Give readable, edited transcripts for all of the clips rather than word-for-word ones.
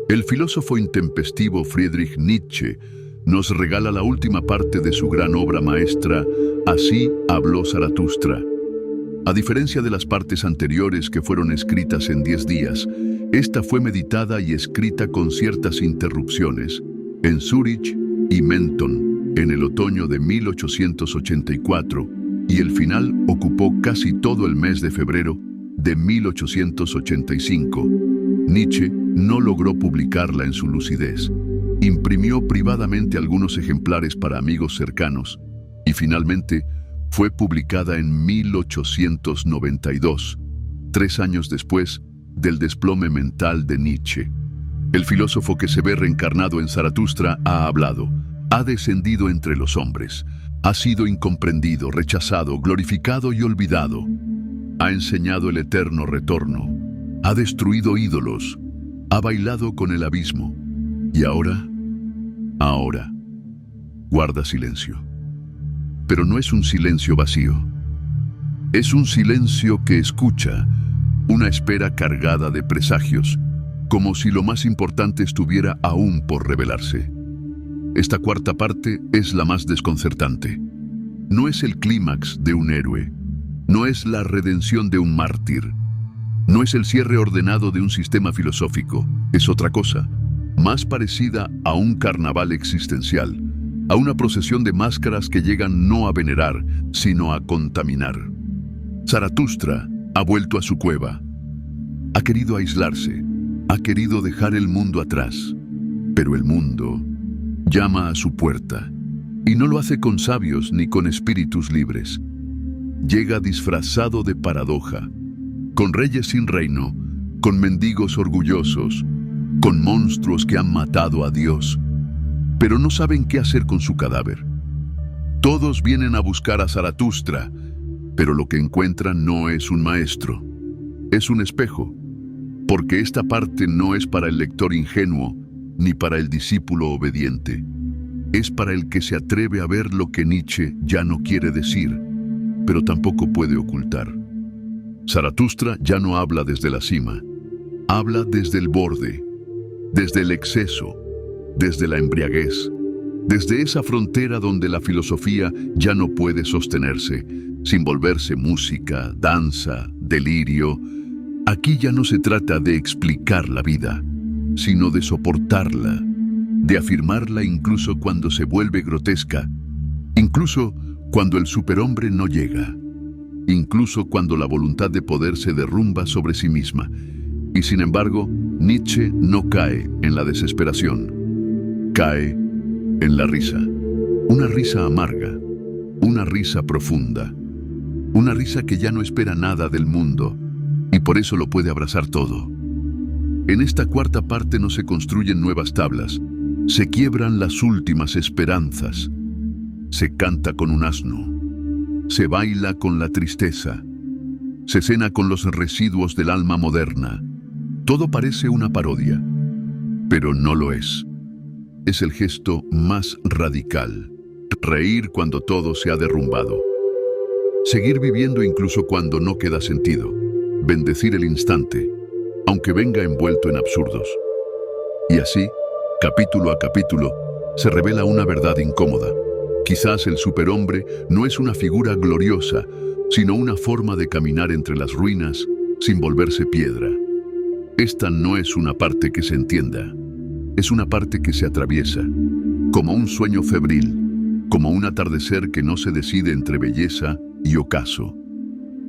El filósofo intempestivo Friedrich Nietzsche nos regala la última parte de su gran obra maestra, Así habló Zaratustra. A diferencia de las partes anteriores que fueron escritas en 10 días, esta fue meditada y escrita con ciertas interrupciones en Zúrich y Menton en el otoño de 1884, y el final ocupó casi todo el mes de febrero de 1885. Nietzsche no logró publicarla en su lucidez. Imprimió privadamente algunos ejemplares para amigos cercanos y finalmente fue publicada en 1892, 3 años después del desplome mental de Nietzsche. El filósofo que se ve reencarnado en Zaratustra ha hablado, ha descendido entre los hombres, ha sido incomprendido, rechazado, glorificado y olvidado. Ha enseñado el eterno retorno, ha destruido ídolos, ha bailado con el abismo. Y ahora, guarda silencio. Pero no es un silencio vacío. Es un silencio que escucha, una espera cargada de presagios, como si lo más importante estuviera aún por revelarse. Esta cuarta parte es la más desconcertante. No es el clímax de un héroe, no es la redención de un mártir, no es el cierre ordenado de un sistema filosófico, es otra cosa, más parecida a un carnaval existencial, a una procesión de máscaras que llegan no a venerar, sino a contaminar. Zaratustra ha vuelto a su cueva, ha querido aislarse, ha querido dejar el mundo atrás, pero el mundo llama a su puerta, y no lo hace con sabios ni con espíritus libres. Llega disfrazado de paradoja, con reyes sin reino, con mendigos orgullosos, con monstruos que han matado a Dios, pero no saben qué hacer con su cadáver. Todos vienen a buscar a Zaratustra, pero lo que encuentran no es un maestro, es un espejo, porque esta parte no es para el lector ingenuo ni para el discípulo obediente. Es para el que se atreve a ver lo que Nietzsche ya no quiere decir, pero tampoco puede ocultar. Zaratustra ya no habla desde la cima, habla desde el borde, desde el exceso, desde la embriaguez, desde esa frontera donde la filosofía ya no puede sostenerse, sin volverse música, danza, delirio. Aquí ya no se trata de explicar la vida, sino de soportarla, de afirmarla incluso cuando se vuelve grotesca, incluso cuando el superhombre no llega, incluso cuando la voluntad de poder se derrumba sobre sí misma. Y sin embargo, Nietzsche no cae en la desesperación, cae en la risa. Una risa amarga, una risa profunda, una risa que ya no espera nada del mundo y por eso lo puede abrazar todo. En esta cuarta parte no se construyen nuevas tablas, se quiebran las últimas esperanzas, se canta con un asno, se baila con la tristeza, se cena con los residuos del alma moderna. Todo parece una parodia, pero no lo es. Es el gesto más radical. Reír cuando todo se ha derrumbado. Seguir viviendo incluso cuando no queda sentido. Bendecir el instante, aunque venga envuelto en absurdos. Y así, capítulo a capítulo, se revela una verdad incómoda. Quizás el superhombre no es una figura gloriosa, sino una forma de caminar entre las ruinas sin volverse piedra. Esta no es una parte que se entienda, es una parte que se atraviesa, como un sueño febril, como un atardecer que no se decide entre belleza y ocaso.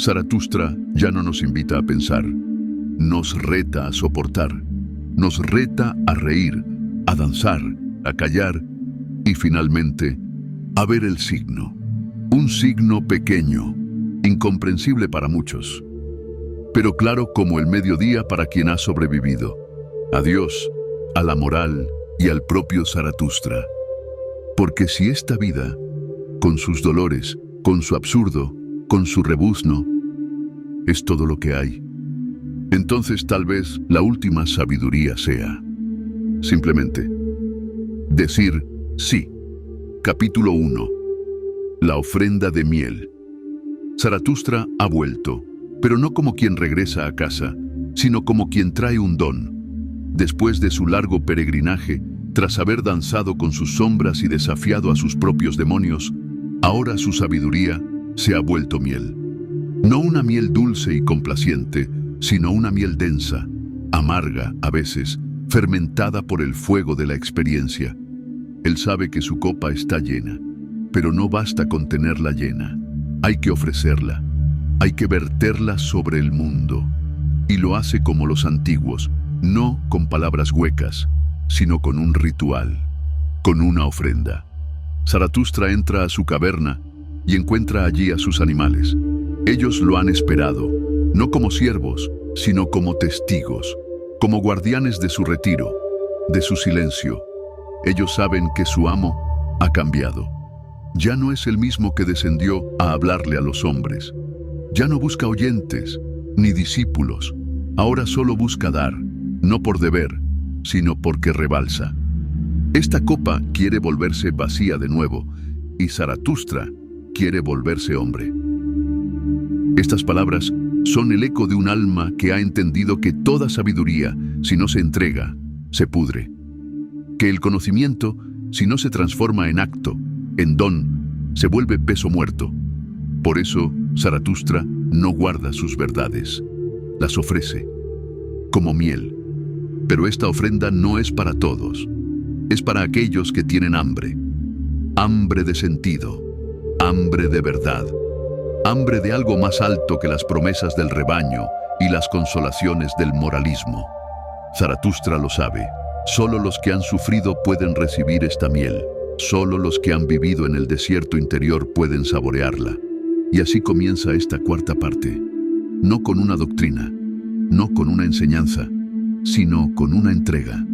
Zaratustra ya no nos invita a pensar, nos reta a soportar, nos reta a reír, a danzar, a callar y finalmente a ver el signo. Un signo pequeño, incomprensible para muchos, pero claro como el mediodía para quien ha sobrevivido. A Dios, a la moral y al propio Zaratustra. Porque si esta vida, con sus dolores, con su absurdo, con su rebuzno, es todo lo que hay, entonces tal vez la última sabiduría sea simplemente decir sí. Capítulo 1. La ofrenda de miel. Zaratustra ha vuelto, pero no como quien regresa a casa, sino como quien trae un don. Después de su largo peregrinaje, tras haber danzado con sus sombras y desafiado a sus propios demonios, ahora su sabiduría se ha vuelto miel. No una miel dulce y complaciente, sino una miel densa, amarga a veces, fermentada por el fuego de la experiencia. Él sabe que su copa está llena, pero no basta con tenerla llena. Hay que ofrecerla, hay que verterla sobre el mundo. Y lo hace como los antiguos, no con palabras huecas, sino con un ritual, con una ofrenda. Zaratustra entra a su caverna y encuentra allí a sus animales. Ellos lo han esperado, no como siervos, sino como testigos, como guardianes de su retiro, de su silencio. Ellos saben que su amo ha cambiado. Ya no es el mismo que descendió a hablarle a los hombres. Ya no busca oyentes, ni discípulos. Ahora solo busca dar, no por deber, sino porque rebalsa. Esta copa quiere volverse vacía de nuevo, y Zaratustra quiere volverse hombre. Estas palabras son el eco de un alma que ha entendido que toda sabiduría, si no se entrega, se pudre. Que el conocimiento, si no se transforma en acto, en don, se vuelve peso muerto. Por eso, Zaratustra no guarda sus verdades, las ofrece, como miel. Pero esta ofrenda no es para todos, es para aquellos que tienen hambre. Hambre de sentido, hambre de verdad, hambre de algo más alto que las promesas del rebaño y las consolaciones del moralismo. Zaratustra lo sabe. Solo los que han sufrido pueden recibir esta miel. Solo los que han vivido en el desierto interior pueden saborearla. Y así comienza esta cuarta parte. No con una doctrina, no con una enseñanza, sino con una entrega.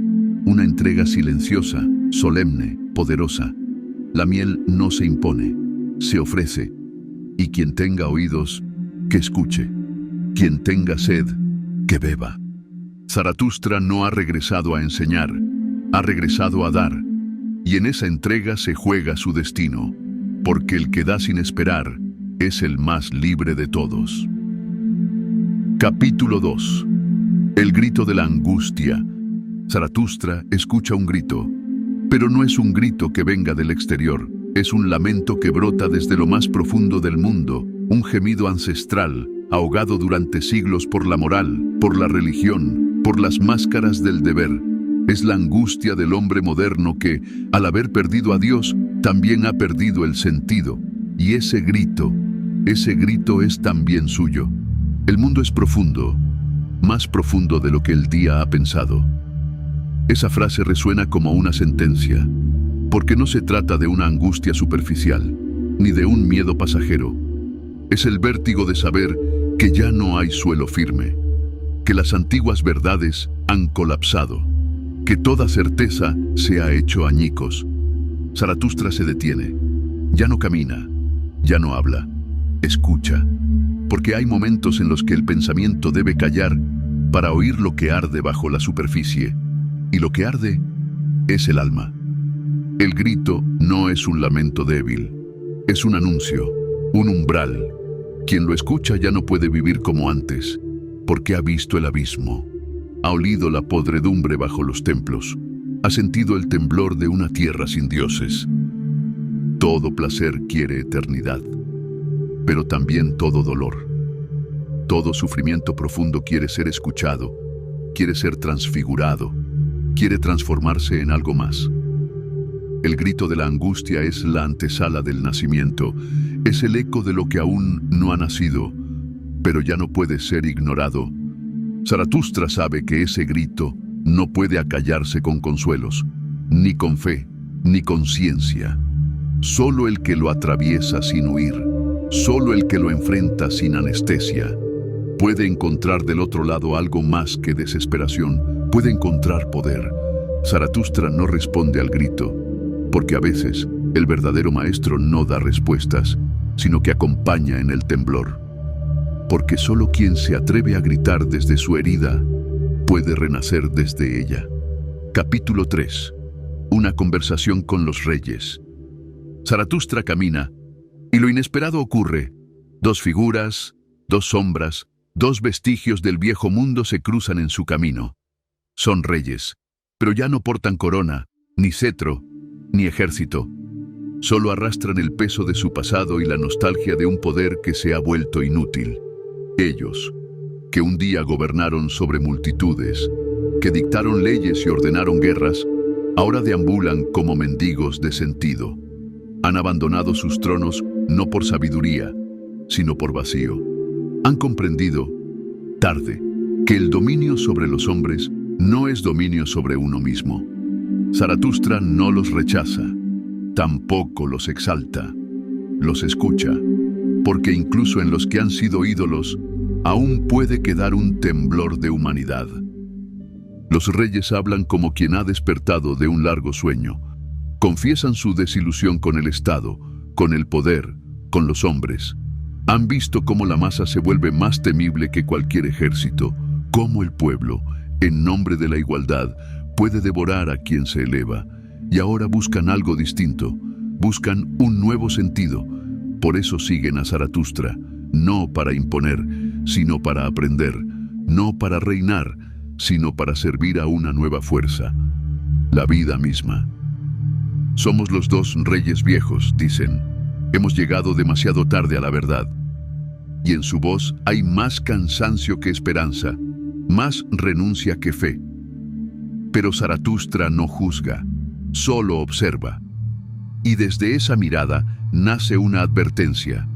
Una entrega silenciosa, solemne, poderosa. La miel no se impone, se ofrece. Y quien tenga oídos, que escuche. Quien tenga sed, que beba. Zaratustra no ha regresado a enseñar, ha regresado a dar, y en esa entrega se juega su destino, porque el que da sin esperar es el más libre de todos. Capítulo 2. El grito de la angustia. Zaratustra escucha un grito, pero no es un grito que venga del exterior, es un lamento que brota desde lo más profundo del mundo, un gemido ancestral, ahogado durante siglos por la moral, por la religión, por las máscaras del deber. Es la angustia del hombre moderno que, al haber perdido a Dios, también ha perdido el sentido. Y ese grito es también suyo. El mundo es profundo, más profundo de lo que el día ha pensado. Esa frase resuena como una sentencia, porque no se trata de una angustia superficial, ni de un miedo pasajero. Es el vértigo de saber que ya no hay suelo firme, que las antiguas verdades han colapsado, que toda certeza se ha hecho añicos. Zaratustra se detiene, ya no camina, ya no habla, escucha, porque hay momentos en los que el pensamiento debe callar para oír lo que arde bajo la superficie, y lo que arde es el alma. El grito no es un lamento débil, es un anuncio, un umbral. Quien lo escucha ya no puede vivir como antes, porque ha visto el abismo, ha olido la podredumbre bajo los templos, ha sentido el temblor de una tierra sin dioses. Todo placer quiere eternidad, pero también todo dolor. Todo sufrimiento profundo quiere ser escuchado, quiere ser transfigurado, quiere transformarse en algo más. El grito de la angustia es la antesala del nacimiento, es el eco de lo que aún no ha nacido, pero ya no puede ser ignorado. Zaratustra sabe que ese grito no puede acallarse con consuelos, ni con fe, ni con ciencia. Solo el que lo atraviesa sin huir, solo el que lo enfrenta sin anestesia, puede encontrar del otro lado algo más que desesperación, puede encontrar poder. Zaratustra no responde al grito, porque a veces el verdadero maestro no da respuestas, sino que acompaña en el temblor. Porque solo quien se atreve a gritar desde su herida puede renacer desde ella. Capítulo 3. Una conversación con los reyes. Zaratustra camina, y lo inesperado ocurre. Dos figuras, dos sombras, dos vestigios del viejo mundo se cruzan en su camino. Son reyes, pero ya no portan corona, ni cetro, ni ejército. Solo arrastran el peso de su pasado y la nostalgia de un poder que se ha vuelto inútil. Ellos, que un día gobernaron sobre multitudes, que dictaron leyes y ordenaron guerras, ahora deambulan como mendigos de sentido. Han abandonado sus tronos no por sabiduría, sino por vacío. Han comprendido, tarde, que el dominio sobre los hombres no es dominio sobre uno mismo. Zaratustra no los rechaza, tampoco los exalta, los escucha, porque incluso en los que han sido ídolos, aún puede quedar un temblor de humanidad. Los reyes hablan como quien ha despertado de un largo sueño. Confiesan su desilusión con el Estado, con el poder, con los hombres. Han visto cómo la masa se vuelve más temible que cualquier ejército, cómo el pueblo, en nombre de la igualdad, puede devorar a quien se eleva. Y ahora buscan algo distinto, buscan un nuevo sentido. Por eso siguen a Zaratustra, no para imponer, sino para aprender, no para reinar, sino para servir a una nueva fuerza, la vida misma. Somos los dos reyes viejos, dicen. Hemos llegado demasiado tarde a la verdad. Y en su voz hay más cansancio que esperanza, más renuncia que fe. Pero Zaratustra no juzga, solo observa. Y desde esa mirada nace una advertencia.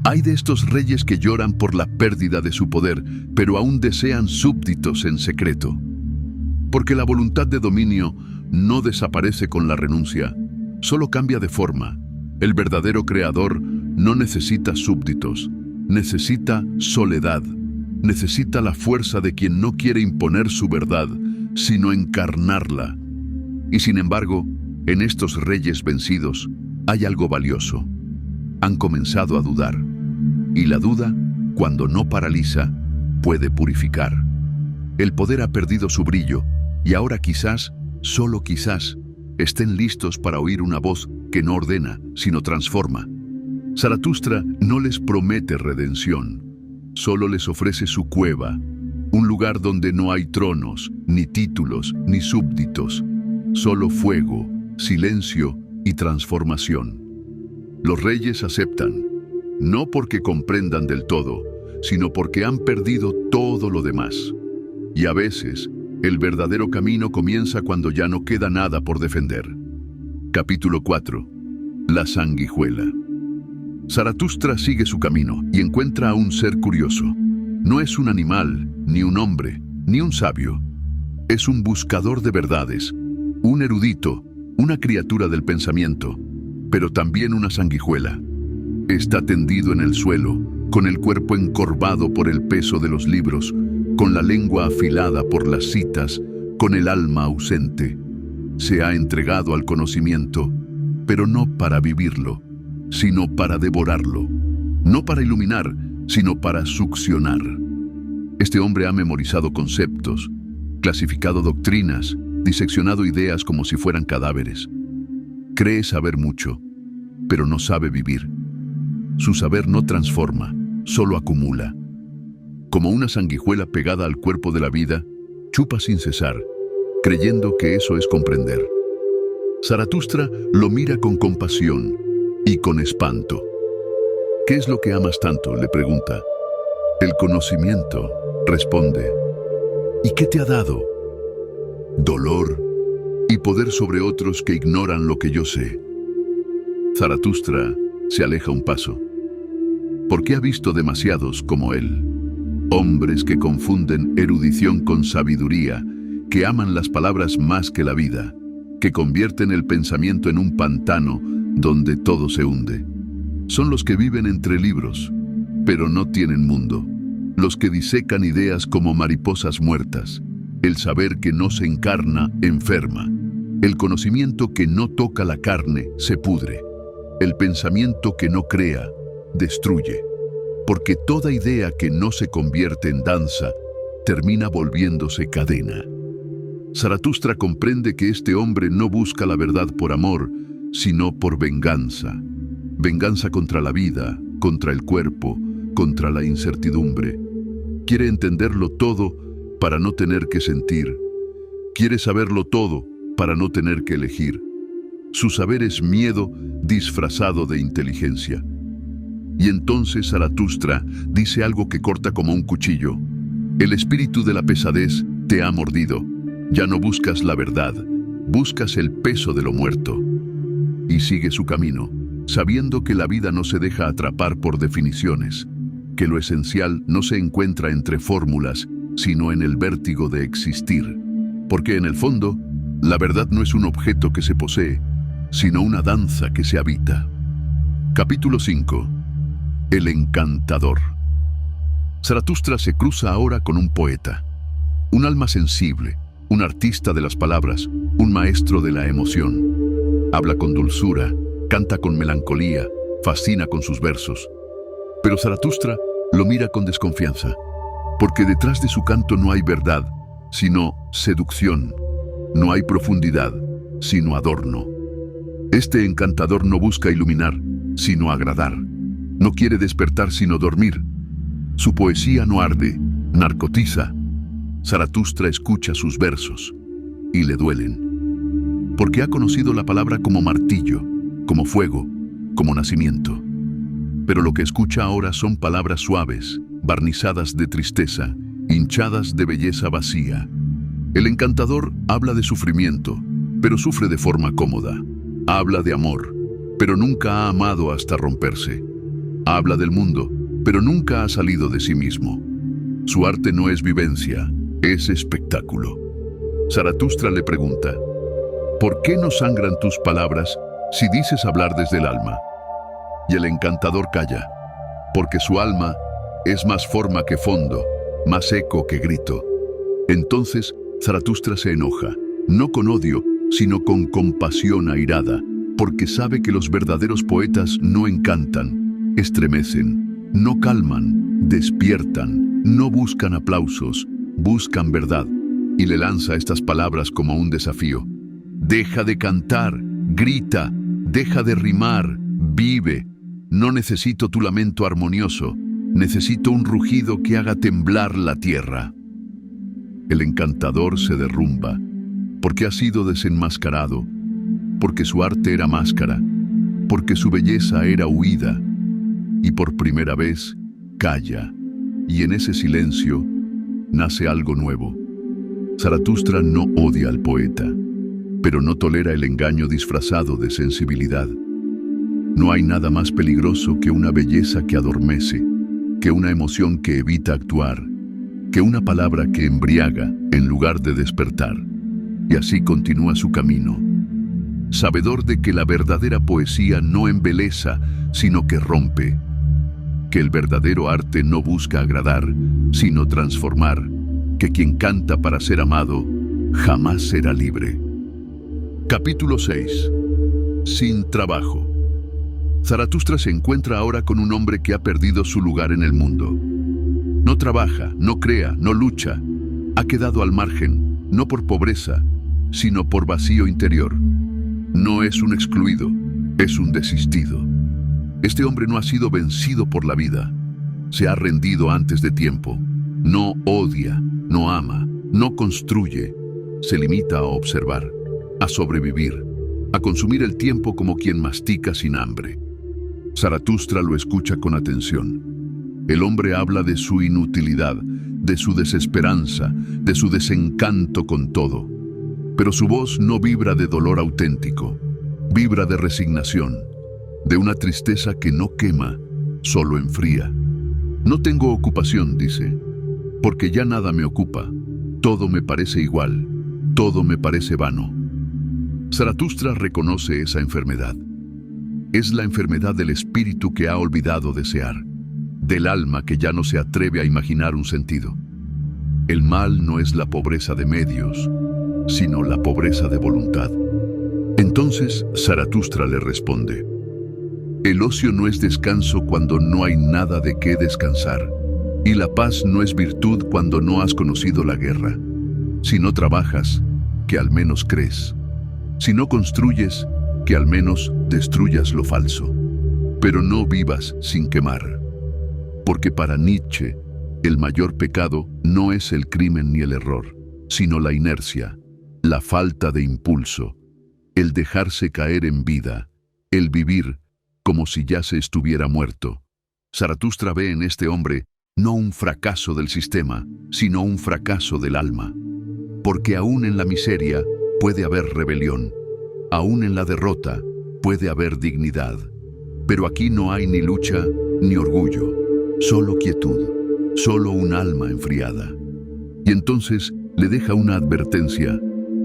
Hay de estos reyes que lloran por la pérdida de su poder, pero aún desean súbditos en secreto. Porque la voluntad de dominio no desaparece con la renuncia, solo cambia de forma. El verdadero creador no necesita súbditos, necesita soledad, necesita la fuerza de quien no quiere imponer su verdad, sino encarnarla. Y sin embargo, en estos reyes vencidos hay algo valioso. Han comenzado a dudar. Y la duda, cuando no paraliza, puede purificar. El poder ha perdido su brillo y ahora quizás, solo quizás, estén listos para oír una voz que no ordena, sino transforma. Zaratustra no les promete redención, solo les ofrece su cueva, un lugar donde no hay tronos, ni títulos, ni súbditos, solo fuego, silencio y transformación. Los reyes aceptan, no porque comprendan del todo, sino porque han perdido todo lo demás. Y a veces, el verdadero camino comienza cuando ya no queda nada por defender. Capítulo 4. La sanguijuela. Zaratustra sigue su camino y encuentra a un ser curioso. No es un animal, ni un hombre, ni un sabio. Es un buscador de verdades, un erudito, una criatura del pensamiento, pero también una sanguijuela. Está tendido en el suelo, con el cuerpo encorvado por el peso de los libros, con la lengua afilada por las citas, con el alma ausente. Se ha entregado al conocimiento, pero no para vivirlo, sino para devorarlo. No para iluminar, sino para succionar. Este hombre ha memorizado conceptos, clasificado doctrinas, diseccionado ideas como si fueran cadáveres. Cree saber mucho, pero no sabe vivir. Su saber no transforma, solo acumula. Como una sanguijuela pegada al cuerpo de la vida, chupa sin cesar, creyendo que eso es comprender. Zaratustra lo mira con compasión y con espanto. ¿Qué es lo que amas tanto?, le pregunta. El conocimiento, responde. ¿Y qué te ha dado? Dolor y poder sobre otros que ignoran lo que yo sé. Zaratustra se aleja un paso, porque ha visto demasiados como él. Hombres que confunden erudición con sabiduría, que aman las palabras más que la vida, que convierten el pensamiento en un pantano donde todo se hunde. Son los que viven entre libros, pero no tienen mundo. Los que disecan ideas como mariposas muertas. El saber que no se encarna enferma. El conocimiento que no toca la carne se pudre. El pensamiento que no crea destruye. Porque toda idea que no se convierte en danza termina volviéndose cadena. Zaratustra comprende que este hombre no busca la verdad por amor, sino por venganza. Venganza contra la vida, contra el cuerpo, contra la incertidumbre. Quiere entenderlo todo para no tener que sentir. Quiere saberlo todo para no tener que elegir. Su saber es miedo disfrazado de inteligencia. Y entonces Zaratustra dice algo que corta como un cuchillo. El espíritu de la pesadez te ha mordido. Ya no buscas la verdad, buscas el peso de lo muerto. Y sigue su camino, sabiendo que la vida no se deja atrapar por definiciones, que lo esencial no se encuentra entre fórmulas, sino en el vértigo de existir. Porque en el fondo, la verdad no es un objeto que se posee, sino una danza que se habita. Capítulo 5. El encantador. Zaratustra se cruza ahora con un poeta, un alma sensible, un artista de las palabras, un maestro de la emoción. Habla con dulzura, canta con melancolía, fascina con sus versos. Pero Zaratustra lo mira con desconfianza, porque detrás de su canto no hay verdad, sino seducción. No hay profundidad, sino adorno. Este encantador no busca iluminar, sino agradar. No quiere despertar, sino dormir. Su poesía no arde, narcotiza. Zaratustra escucha sus versos y le duelen, porque ha conocido la palabra como martillo, como fuego, como nacimiento. Pero lo que escucha ahora son palabras suaves, barnizadas de tristeza, hinchadas de belleza vacía. El encantador habla de sufrimiento, pero sufre de forma cómoda. Habla de amor, pero nunca ha amado hasta romperse. Habla del mundo, pero nunca ha salido de sí mismo. Su arte no es vivencia, es espectáculo. Zaratustra le pregunta: ¿por qué no sangran tus palabras si dices hablar desde el alma? Y el encantador calla, porque su alma es más forma que fondo, más eco que grito. Entonces Zaratustra se enoja, no con odio, sino con compasión airada, porque sabe que los verdaderos poetas no encantan, estremecen, no calman, despiertan, no buscan aplausos, buscan verdad. Y le lanza estas palabras como un desafío. Deja de cantar, grita, deja de rimar, vive. No necesito tu lamento armonioso, necesito un rugido que haga temblar la tierra. El encantador se derrumba, porque ha sido desenmascarado, porque su arte era máscara, porque su belleza era huida, y por primera vez calla, y en ese silencio nace algo nuevo. Zaratustra no odia al poeta, pero no tolera el engaño disfrazado de sensibilidad. No hay nada más peligroso que una belleza que adormece, que una emoción que evita actuar, que una palabra que embriaga en lugar de despertar. Y así continúa su camino, sabedor de que la verdadera poesía no embeleza, sino que rompe, que el verdadero arte no busca agradar, sino transformar, que quien canta para ser amado jamás será libre. Capítulo 6. Sin trabajo. Zaratustra se encuentra ahora con un hombre que ha perdido su lugar en el mundo. No trabaja, no crea, no lucha. Ha quedado al margen, no por pobreza, sino por vacío interior. No es un excluido, es un desistido. Este hombre no ha sido vencido por la vida. Se ha rendido antes de tiempo. No odia, no ama, no construye. Se limita a observar, a sobrevivir, a consumir el tiempo como quien mastica sin hambre. Zaratustra lo escucha con atención. El hombre habla de su inutilidad, de su desesperanza, de su desencanto con todo. Pero su voz no vibra de dolor auténtico, vibra de resignación, de una tristeza que no quema, solo enfría. No tengo ocupación, dice, porque ya nada me ocupa. Todo me parece igual, todo me parece vano. Zaratustra reconoce esa enfermedad. Es la enfermedad del espíritu que ha olvidado desear, del alma que ya no se atreve a imaginar un sentido. El mal no es la pobreza de medios, sino la pobreza de voluntad. Entonces Zaratustra le responde: el ocio no es descanso cuando no hay nada de qué descansar, y la paz no es virtud cuando no has conocido la guerra. Si no trabajas, que al menos crees. Si no construyes, que al menos destruyas lo falso. Pero no vivas sin quemar. Porque para Nietzsche, El mayor pecado no es el crimen ni el error, sino la inercia, la falta de impulso, el dejarse caer en vida, el vivir como si ya se estuviera muerto. Zaratustra ve en este hombre no un fracaso del sistema, sino un fracaso del alma. Porque aún en la miseria puede haber rebelión, aún en la derrota puede haber dignidad. Pero aquí no hay ni lucha ni orgullo, solo quietud, solo un alma enfriada. Y entonces le deja una advertencia: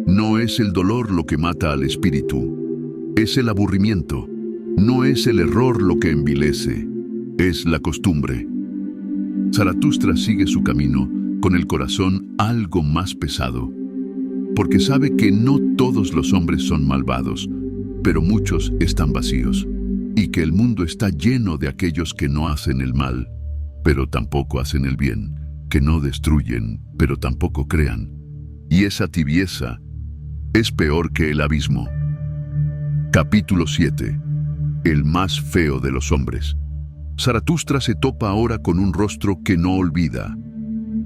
no es el dolor lo que mata al espíritu, es el aburrimiento, no es el error lo que envilece, es la costumbre. Zaratustra sigue su camino con el corazón algo más pesado, porque sabe que no todos los hombres son malvados, pero muchos están vacíos, y que el mundo está lleno de aquellos que no hacen el mal, pero tampoco hacen el bien, que no destruyen, pero tampoco crean. Y esa tibieza es peor que el abismo. Capítulo 7. El más feo de los hombres. Zaratustra se topa ahora con un rostro que no olvida,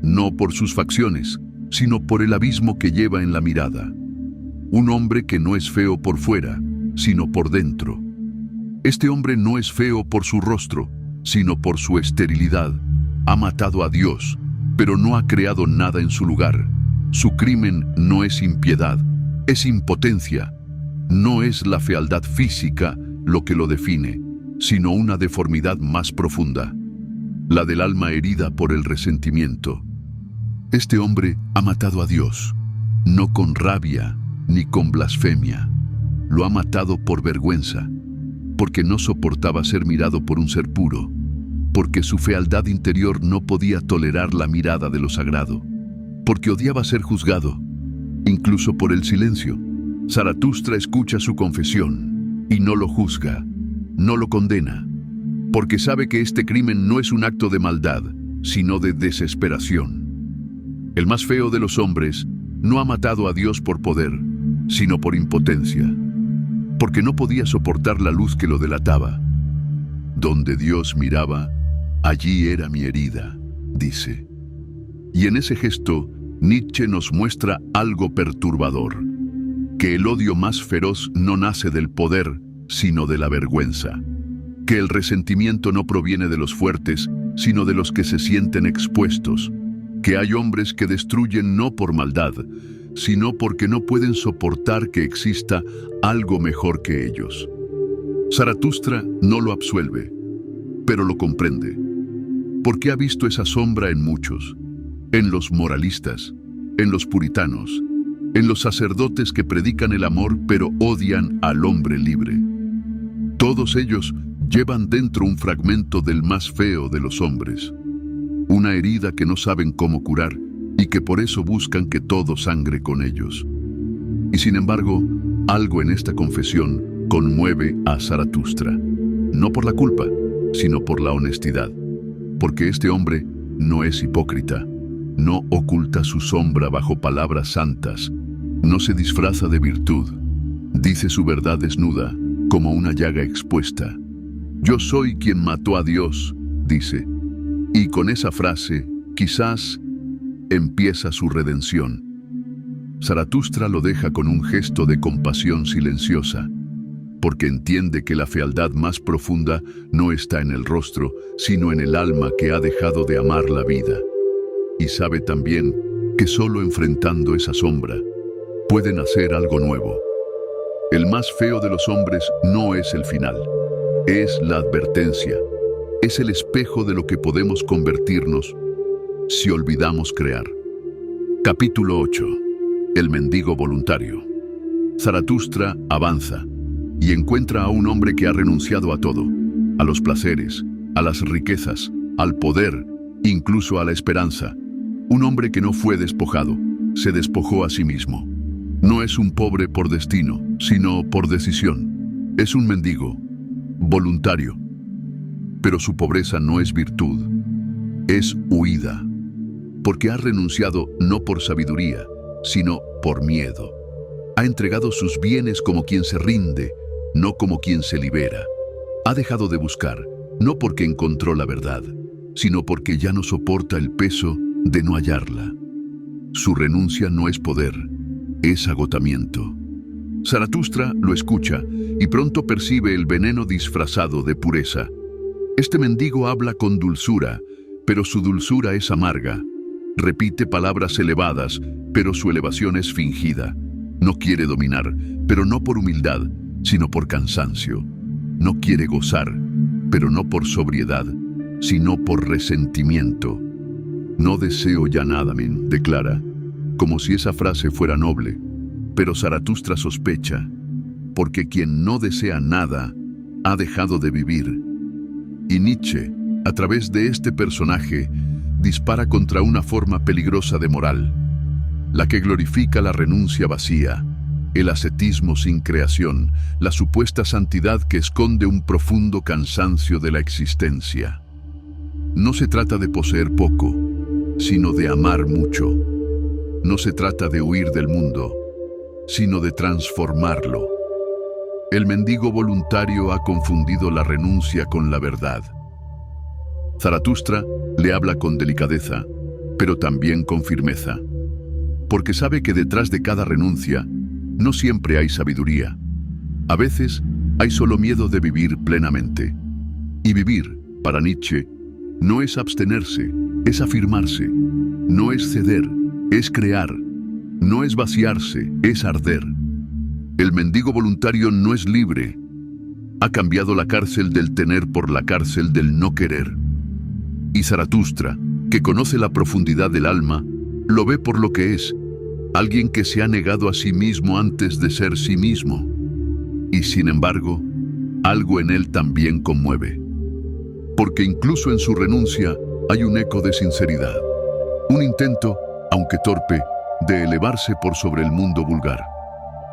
no por sus facciones, sino por el abismo que lleva en la mirada. Un hombre que no es feo por fuera, sino por dentro. Este hombre no es feo por su rostro, sino por su esterilidad. Ha matado a Dios, pero no ha creado nada en su lugar. Su crimen no es impiedad, es impotencia. No es la fealdad física lo que lo define, sino una deformidad más profunda, la del alma herida por el resentimiento. Este hombre ha matado a Dios, no con rabia ni con blasfemia. Lo ha matado por vergüenza, porque no soportaba ser mirado por un ser puro, porque su fealdad interior no podía tolerar la mirada de lo sagrado, porque odiaba ser juzgado, incluso por el silencio. Zaratustra escucha su confesión y no lo juzga, no lo condena, porque sabe que este crimen no es un acto de maldad, sino de desesperación. El más feo de los hombres no ha matado a Dios por poder, sino por impotencia, porque no podía soportar la luz que lo delataba. Donde Dios miraba, allí era mi herida, dice. Y en ese gesto, Nietzsche nos muestra algo perturbador, que el odio más feroz no nace del poder, sino de la vergüenza, que el resentimiento no proviene de los fuertes, sino de los que se sienten expuestos, que hay hombres que destruyen no por maldad, sino porque no pueden soportar que exista algo mejor que ellos. Zaratustra no lo absuelve, pero lo comprende, porque ha visto esa sombra en muchos, en los moralistas, en los puritanos, en los sacerdotes que predican el amor pero odian al hombre libre. Todos ellos llevan dentro un fragmento del más feo de los hombres, una herida que no saben cómo curar y que por eso buscan que todo sangre con ellos. Y sin embargo, algo en esta confesión conmueve a Zaratustra, no por la culpa, sino por la honestidad, porque este hombre no es hipócrita, no oculta su sombra bajo palabras santas, no se disfraza de virtud, dice su verdad desnuda, como una llaga expuesta. Yo soy quien mató a Dios, dice, y con esa frase, quizás, empieza su redención. Zaratustra lo deja con un gesto de compasión silenciosa, porque entiende que la fealdad más profunda no está en el rostro, sino en el alma que ha dejado de amar la vida. Y sabe también que solo enfrentando esa sombra pueden hacer algo nuevo. El más feo de los hombres no es el final, es la advertencia, es el espejo de lo que podemos convertirnos si olvidamos crear. Capítulo 8. El mendigo voluntario. Zaratustra avanza y encuentra a un hombre que ha renunciado a todo, a los placeres, a las riquezas, al poder, incluso a la esperanza. Un hombre que no fue despojado, se despojó a sí mismo. No es un pobre por destino, sino por decisión. Es un mendigo, voluntario. Pero su pobreza no es virtud, es huida, porque ha renunciado no por sabiduría, sino por miedo. Ha entregado sus bienes como quien se rinde, no como quien se libera. Ha dejado de buscar, no porque encontró la verdad, sino porque ya no soporta el peso de no hallarla. Su renuncia no es poder, es agotamiento. Zaratustra lo escucha y pronto percibe el veneno disfrazado de pureza. Este mendigo habla con dulzura, pero su dulzura es amarga. Repite palabras elevadas, pero su elevación es fingida. No quiere dominar, pero no por humildad, sino por cansancio. No quiere gozar, pero no por sobriedad, sino por resentimiento. No deseo ya nada, declara, como si esa frase fuera noble. Pero Zaratustra sospecha, porque quien no desea nada ha dejado de vivir. Y Nietzsche, a través de este personaje, dispara contra una forma peligrosa de moral, la que glorifica la renuncia vacía, el ascetismo sin creación, la supuesta santidad que esconde un profundo cansancio de la existencia. No se trata de poseer poco, sino de amar mucho. No se trata de huir del mundo, sino de transformarlo. El mendigo voluntario ha confundido la renuncia con la verdad. Zaratustra le habla con delicadeza, pero también con firmeza, porque sabe que detrás de cada renuncia no siempre hay sabiduría. A veces hay solo miedo de vivir plenamente. Y vivir, para Nietzsche, no es abstenerse, es afirmarse. No es ceder, es crear. No es vaciarse, es arder. El mendigo voluntario no es libre. Ha cambiado la cárcel del tener por la cárcel del no querer. Y Zaratustra, que conoce la profundidad del alma, lo ve por lo que es, alguien que se ha negado a sí mismo antes de ser sí mismo. Y sin embargo, algo en él también conmueve. Porque incluso en su renuncia hay un eco de sinceridad. Un intento, aunque torpe, de elevarse por sobre el mundo vulgar.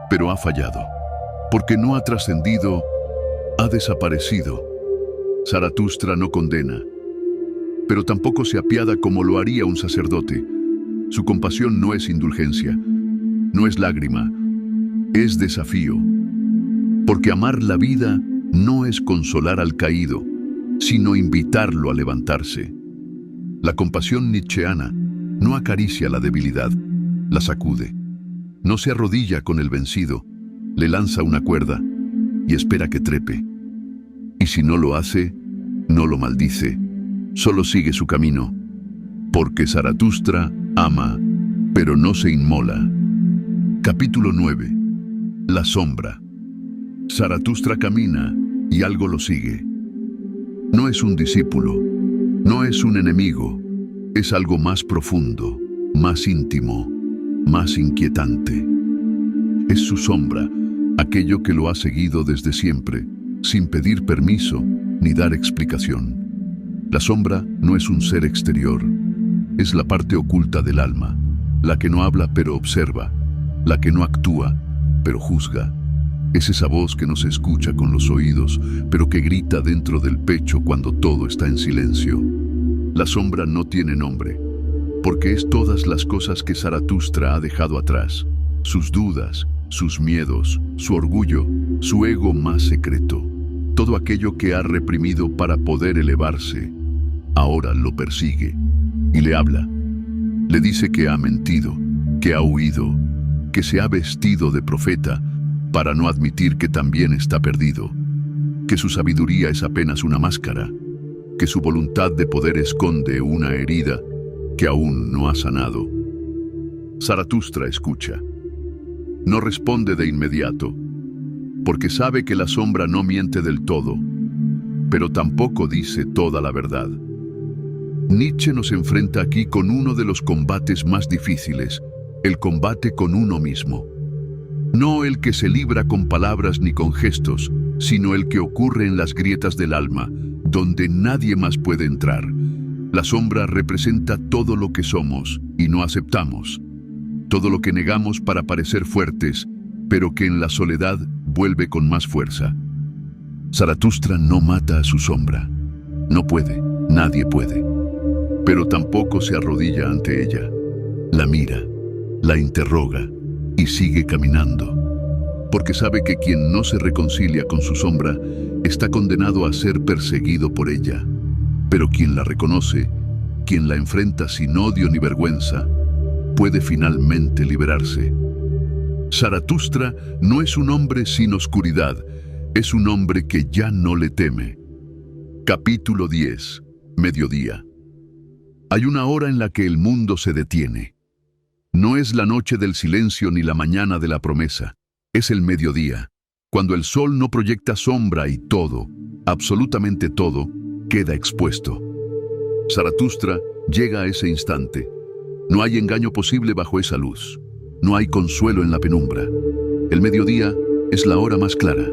Pero ha fallado, porque no ha trascendido, ha desaparecido. Zaratustra no condena, pero tampoco se apiada como lo haría un sacerdote. Su compasión no es indulgencia, no es lágrima, es desafío. Porque amar la vida no es consolar al caído, sino invitarlo a levantarse. La compasión nietzscheana no acaricia la debilidad, la sacude. No se arrodilla con el vencido, le lanza una cuerda y espera que trepe. Y si no lo hace, no lo maldice, solo sigue su camino. Porque Zaratustra ama, pero no se inmola. Capítulo 9. La sombra. Zaratustra camina y algo lo sigue. No es un discípulo, no es un enemigo, es algo más profundo, más íntimo, más inquietante. Es su sombra, aquello que lo ha seguido desde siempre, sin pedir permiso ni dar explicación. La sombra no es un ser exterior, es la parte oculta del alma, la que no habla pero observa, la que no actúa pero juzga. Es esa voz que no se escucha con los oídos, pero que grita dentro del pecho cuando todo está en silencio. La sombra no tiene nombre, porque es todas las cosas que Zaratustra ha dejado atrás, sus dudas, sus miedos, su orgullo, su ego más secreto. Todo aquello que ha reprimido para poder elevarse, ahora lo persigue y le habla. Le dice que ha mentido, que ha huido, que se ha vestido de profeta para no admitir que también está perdido, que su sabiduría es apenas una máscara, que su voluntad de poder esconde una herida que aún no ha sanado. Zaratustra escucha. No responde de inmediato, porque sabe que la sombra no miente del todo, pero tampoco dice toda la verdad. Nietzsche nos enfrenta aquí con uno de los combates más difíciles, el combate con uno mismo. No el que se libra con palabras ni con gestos, sino el que ocurre en las grietas del alma, donde nadie más puede entrar. La sombra representa todo lo que somos y no aceptamos, todo lo que negamos para parecer fuertes, pero que en la soledad vuelve con más fuerza. Zaratustra no mata a su sombra. No puede, nadie puede. Pero tampoco se arrodilla ante ella. La mira, la interroga y sigue caminando. Porque sabe que quien no se reconcilia con su sombra está condenado a ser perseguido por ella. Pero quien la reconoce, quien la enfrenta sin odio ni vergüenza, puede finalmente liberarse. Zaratustra no es un hombre sin oscuridad, es un hombre que ya no le teme. Capítulo 10. Mediodía. Hay una hora en la que el mundo se detiene. No es la noche del silencio ni la mañana de la promesa, es el mediodía, cuando el sol no proyecta sombra y todo, absolutamente todo, queda expuesto. Zaratustra llega a ese instante. No hay engaño posible bajo esa luz. No hay consuelo en la penumbra. El mediodía es la hora más clara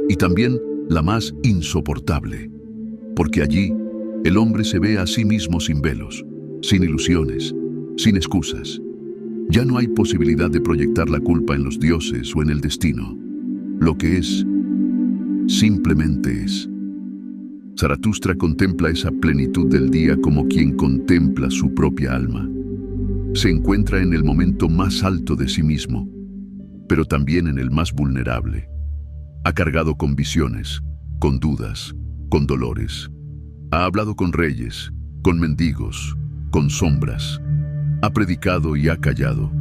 y también la más insoportable, porque allí el hombre se ve a sí mismo sin velos, sin ilusiones, sin excusas. Ya no hay posibilidad de proyectar la culpa en los dioses o en el destino. Lo que es, simplemente es. Zaratustra contempla esa plenitud del día como quien contempla su propia alma. Se encuentra en el momento más alto de sí mismo, pero también en el más vulnerable. Ha cargado con visiones, con dudas, con dolores. Ha hablado con reyes, con mendigos, con sombras. Ha predicado y ha callado.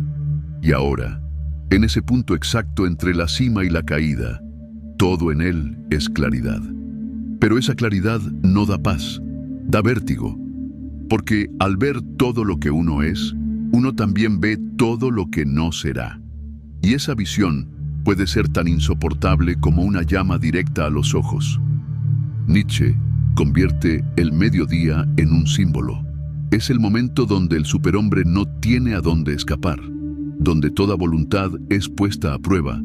Y ahora, en ese punto exacto entre la cima y la caída, todo en él es claridad. Pero esa claridad no da paz, da vértigo, porque al ver todo lo que uno es, uno también ve todo lo que no será. Y esa visión puede ser tan insoportable como una llama directa a los ojos. Nietzsche convierte el mediodía en un símbolo. Es el momento donde el superhombre no tiene a dónde escapar, donde toda voluntad es puesta a prueba,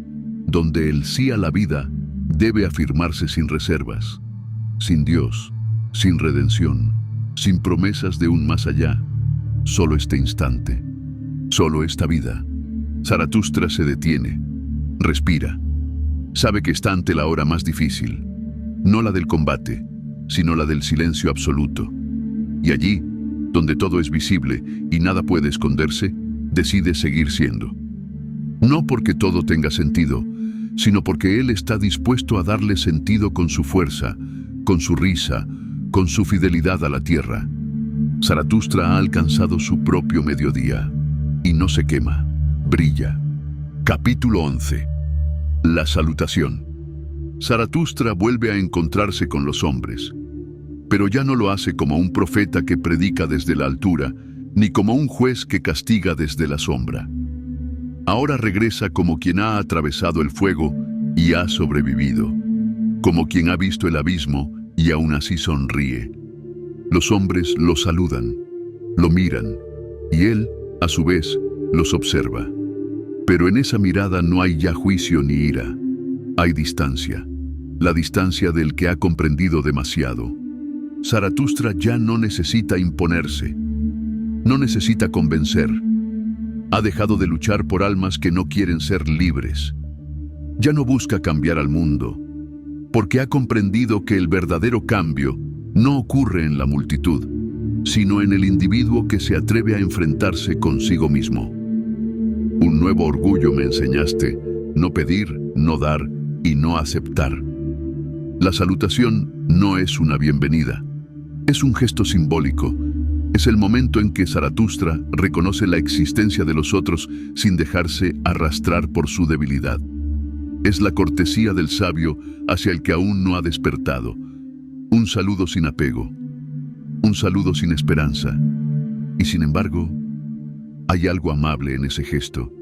donde el sí a la vida debe afirmarse sin reservas, sin Dios, sin redención, sin promesas de un más allá. Solo este instante, solo esta vida. Zaratustra se detiene, respira. Sabe que está ante la hora más difícil, no la del combate, sino la del silencio absoluto. Y allí, donde todo es visible y nada puede esconderse, decide seguir siendo. No porque todo tenga sentido, sino porque él está dispuesto a darle sentido con su fuerza, con su risa, con su fidelidad a la tierra. Zaratustra ha alcanzado su propio mediodía y no se quema, brilla. Capítulo 11. La salutación. Zaratustra vuelve a encontrarse con los hombres, pero ya no lo hace como un profeta que predica desde la altura, ni como un juez que castiga desde la sombra. Ahora regresa como quien ha atravesado el fuego y ha sobrevivido, como quien ha visto el abismo y aún así sonríe. Los hombres lo saludan, lo miran, y él, a su vez, los observa. Pero en esa mirada no hay ya juicio ni ira. Hay distancia, la distancia del que ha comprendido demasiado. Zaratustra ya no necesita imponerse, no necesita convencer. Ha dejado de luchar por almas que no quieren ser libres. Ya no busca cambiar al mundo, porque ha comprendido que el verdadero cambio no ocurre en la multitud, sino en el individuo que se atreve a enfrentarse consigo mismo. Un nuevo orgullo me enseñaste, no pedir, no dar y no aceptar. La salutación no es una bienvenida, es un gesto simbólico. Es el momento en que Zaratustra reconoce la existencia de los otros sin dejarse arrastrar por su debilidad. Es la cortesía del sabio hacia el que aún no ha despertado. Un saludo sin apego, un saludo sin esperanza. Y sin embargo, hay algo amable en ese gesto,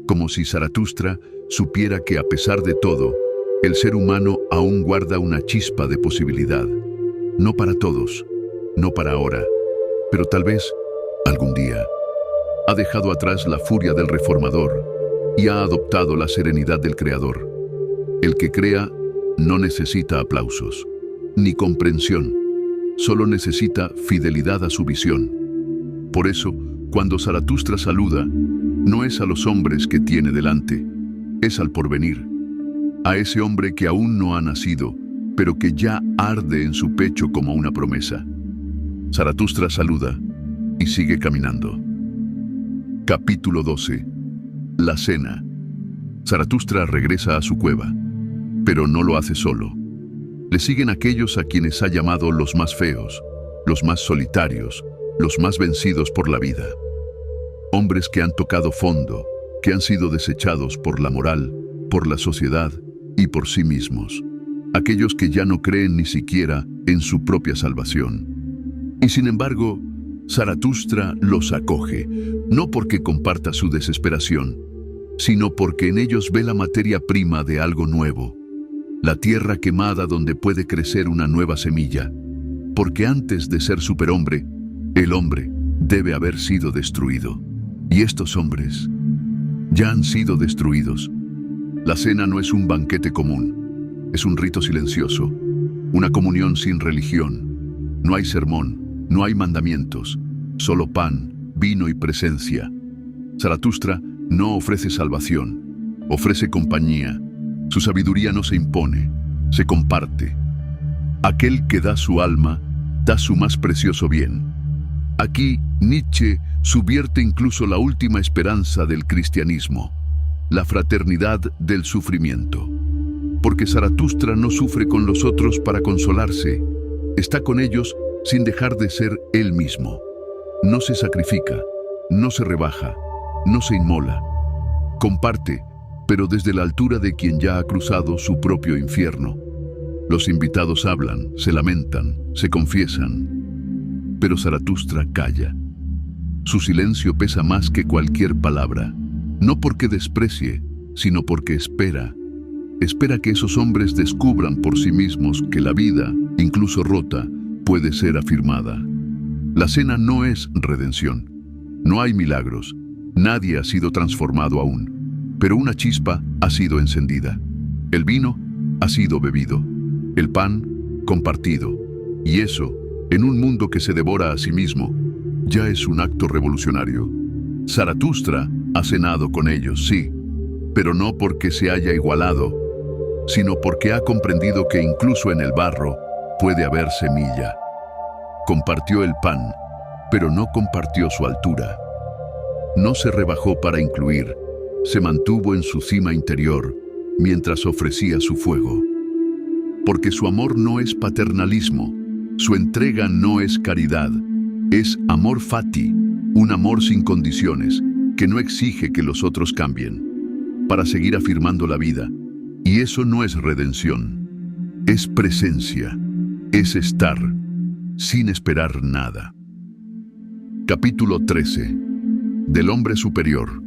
como si Zaratustra supiera que a pesar de todo, el ser humano aún guarda una chispa de posibilidad. No para todos, no para ahora, pero tal vez algún día. Ha dejado atrás la furia del reformador y ha adoptado la serenidad del creador. El que crea no necesita aplausos, ni comprensión, solo necesita fidelidad a su visión. Por eso, cuando Zaratustra saluda, no es a los hombres que tiene delante, es al porvenir, a ese hombre que aún no ha nacido, pero que ya arde en su pecho como una promesa. Zaratustra saluda y sigue caminando. Capítulo 12. La cena. Zaratustra regresa a su cueva, pero no lo hace solo. Le siguen aquellos a quienes ha llamado los más feos, los más solitarios, los más vencidos por la vida. Hombres que han tocado fondo, que han sido desechados por la moral, por la sociedad y por sí mismos. Aquellos que ya no creen ni siquiera en su propia salvación. Y sin embargo, Zaratustra los acoge, no porque comparta su desesperación, sino porque en ellos ve la materia prima de algo nuevo, la tierra quemada donde puede crecer una nueva semilla, porque antes de ser superhombre, el hombre debe haber sido destruido. Y estos hombres ya han sido destruidos. La cena no es un banquete común, es un rito silencioso, una comunión sin religión. No hay sermón, no hay mandamientos, solo pan, vino y presencia. Zaratustra no ofrece salvación, ofrece compañía. Su sabiduría no se impone, se comparte. Aquel que da su alma, da su más precioso bien. Aquí Nietzsche subvierte incluso la última esperanza del cristianismo, la fraternidad del sufrimiento. Porque Zaratustra no sufre con los otros para consolarse, está con ellos sin dejar de ser él mismo. No se sacrifica, no se rebaja, no se inmola. Comparte, pero desde la altura de quien ya ha cruzado su propio infierno. Los invitados hablan, se lamentan, se confiesan. Pero Zaratustra calla. Su silencio pesa más que cualquier palabra, no porque desprecie, sino porque espera. Espera que esos hombres descubran por sí mismos que la vida, incluso rota, puede ser afirmada. La cena no es redención. No hay milagros. Nadie ha sido transformado aún. Pero una chispa ha sido encendida. El vino ha sido bebido. El pan compartido. Y eso, en un mundo que se devora a sí mismo, ya es un acto revolucionario. Zaratustra ha cenado con ellos, sí, pero no porque se haya igualado, sino porque ha comprendido que incluso en el barro puede haber semilla. Compartió el pan, pero no compartió su altura. No se rebajó para incluir, se mantuvo en su cima interior mientras ofrecía su fuego. Porque su amor no es paternalismo, su entrega no es caridad, es amor fati, un amor sin condiciones, que no exige que los otros cambien, para seguir afirmando la vida. Y eso no es redención, es presencia, es estar, sin esperar nada. Capítulo 13. Del hombre superior.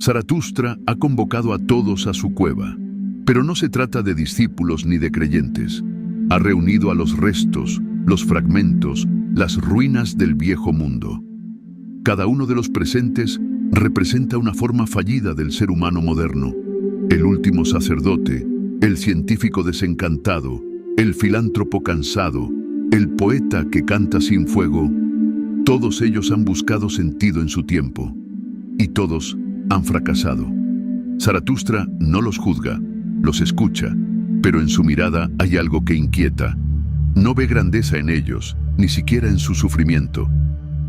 Zaratustra ha convocado a todos a su cueva, pero no se trata de discípulos ni de creyentes. Ha reunido a los restos, los fragmentos, las ruinas del viejo mundo. Cada uno de los presentes representa una forma fallida del ser humano moderno. El último sacerdote, el científico desencantado, el filántropo cansado, el poeta que canta sin fuego. Todos ellos han buscado sentido en su tiempo, y todos han fracasado. Zaratustra no los juzga, los escucha, pero en su mirada hay algo que inquieta. No ve grandeza en ellos, ni siquiera en su sufrimiento,